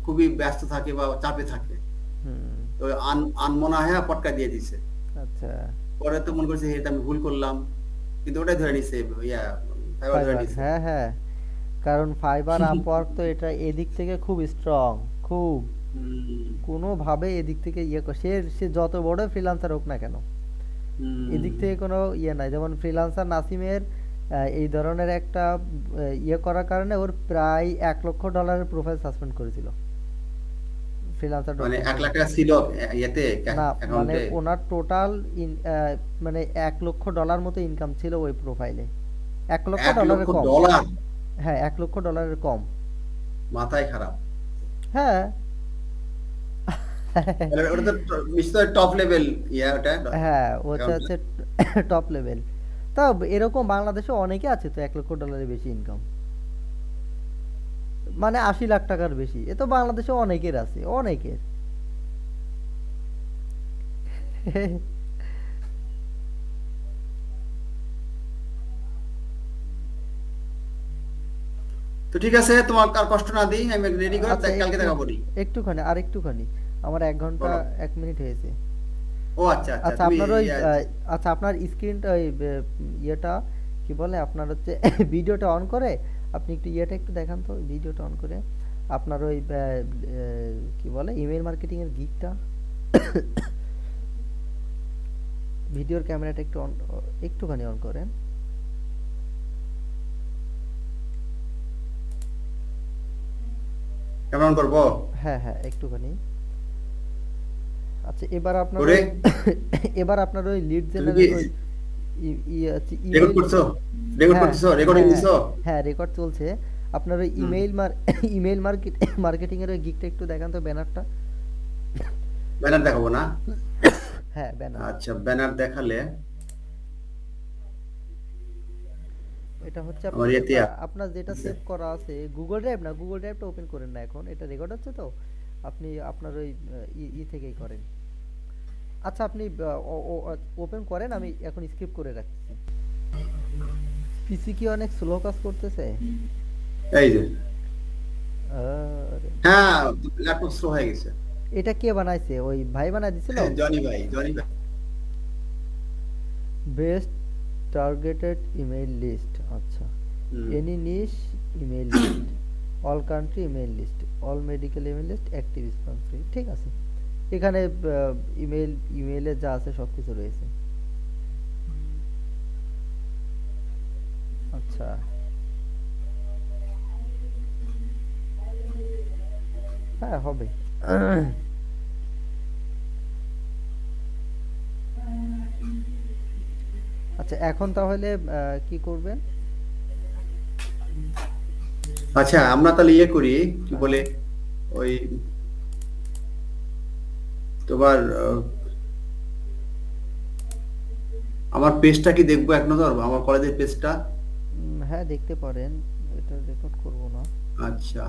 খুবই ব্যস্ত থাকে বা চাপে থাকে, হুম। তো আনমনা হয়ে পটকা দিয়ে দিছে। আচ্ছা। পরে তো মনে করছে এটা আমি ভুল করলাম, কিন্তু ওটাই ধরে নিছে, ইয়া ফাইবার ধরে ফাইবার, নিছে। হ্যাঁ হ্যাঁ, কারণ ফাইবার আপওয়ার্ক তো এটা এদিক থেকে খুব স্ট্রং, খুব, হুম, কোনোভাবে এদিক থেকে সে সে যত বড় ফ্রিল্যান্সার হোক না কেন, হুম। এদিক থেকে কোনো নাই। যেমন ফ্রিল্যান্সার নাসিমের এই ধরনের একটা করার কারণে ওর প্রায় $1 লক্ষ প্রোফাইল সাসপেন্ড করেছিল ফ্রিল্যান্সার ডট মানে কম 1 লাখ থেকে। টাকা ছিল ইয়েতে না, মানে অ্যাকাউন্টে। ওনার টোটাল মানে $1 লক্ষ মতো ইনকাম ছিল ওই প্রোফাইলে। এক লক্ষ 1 লক্ষ ডলারের কম। ডলার হ্যাঁ, $1 লক্ষ কম। মাথায় খারাপ। হ্যাঁ। তাহলে ওটা তো নিশ্চয়ই টপ লেভেল ওটা হ্যাঁ, ওটা অ্যাকাউন্টটা। হচ্ছে টপ লেভেল। তা এরকম বাংলাদেশে অনেকে আছে তো $1 লক্ষ বেশি ইনকাম, মানে 80 লাখ টাকার বেশি। এ তো বাংলাদেশে অনেকের আছে, অনেকের। তো ঠিক আছে, তোমার আর কষ্ট না দিই, আমি রেডি করে আচ্ছা, কালকে দেখা করি। একটুখানি আর একটুখানি, আমার 1 ঘন্টা বলো। 1 মিনিট হয়েছে। ও আচ্ছা আচ্ছা, আচ্ছা, তুমি আপনার ওই আচ্ছা, আপনার স্ক্রিনটা ওই ইয়েটা কি বলে আপনার হচ্ছে ভিডিওটা অন করে আপনি একটু একটু দেখান তো, ভিডিওটা অন করে আপনার ওই কি বলে ইমেল মার্কেটিং এর গিগটা, ভিডিওর ক্যামেরাটা একটু অন, একটুখানি অন করেন। কেমন করবো হ্যাঁ হ্যাঁ, একটুখানি। আচ্ছা, এবার আপনার করে? ওই এবার আপনার ওই লিড তুমি কি জেনারেট ওই রেকর্ড ইমেল। করছো? রেকর্ড হ্যাঁ করতেছো? রেকর্ডিং হ্যাঁ হ্যাঁ দিছো? হ্যাঁ, রেকর্ড চলছে। আপনার ওই হুম। ইমেল মার্কেটিং এর ওই গিগটা একটু দেখান তো, ব্যানারটা। ব্যানার দেখাবো না? হ্যাঁ, ব্যানার। আচ্ছা, ব্যানার দেখালে এটা হচ্ছে আমার আপনার ইয়েতে আপনার যেটা আছে। সেভ করা আছে গুগল ড্রাইভ, না গুগল ড্রাইভটা ওপেন করেন না এখন, এটা রেকর্ড হচ্ছে তো। আপনি আপনার ওই থেকেই করেন। আচ্ছা, আপনি ওপেন করেন, আমি এখন স্কিপ করে রাখছি। পিসি কি অনেক স্লো কাজ করতেছে? এই যে, আরে, হ্যাঁ, ল্যাপটপ স্লো হয়ে গেছে। এটা কে বানাইছে? ওই ভাই বানাই দিছিল? জনি ভাই, জনি ভাই। বেস্ট টার্গেটেড ইমেইল লিস্ট, আচ্ছা। Hmm. Any niche email list, all country email list, all medical email list, active spam free, ঠিক আছে। এখানে ইমেইলে যা আছে সবকিছু রয়েছে। আচ্ছা। হ্যাঁ, হবে। আচ্ছা, এখন তাহলে কি করবেন? আচ্ছা, আমরা তাহলে করি, কি বলে, হ্যাঁ। ওই তোমার আমার পেজটা কি দেখবো এক নজর, আমার কলেজের পেজটা? হ্যাঁ, দেখতে পারেন, এটা রেকর্ড করব না। আচ্ছা।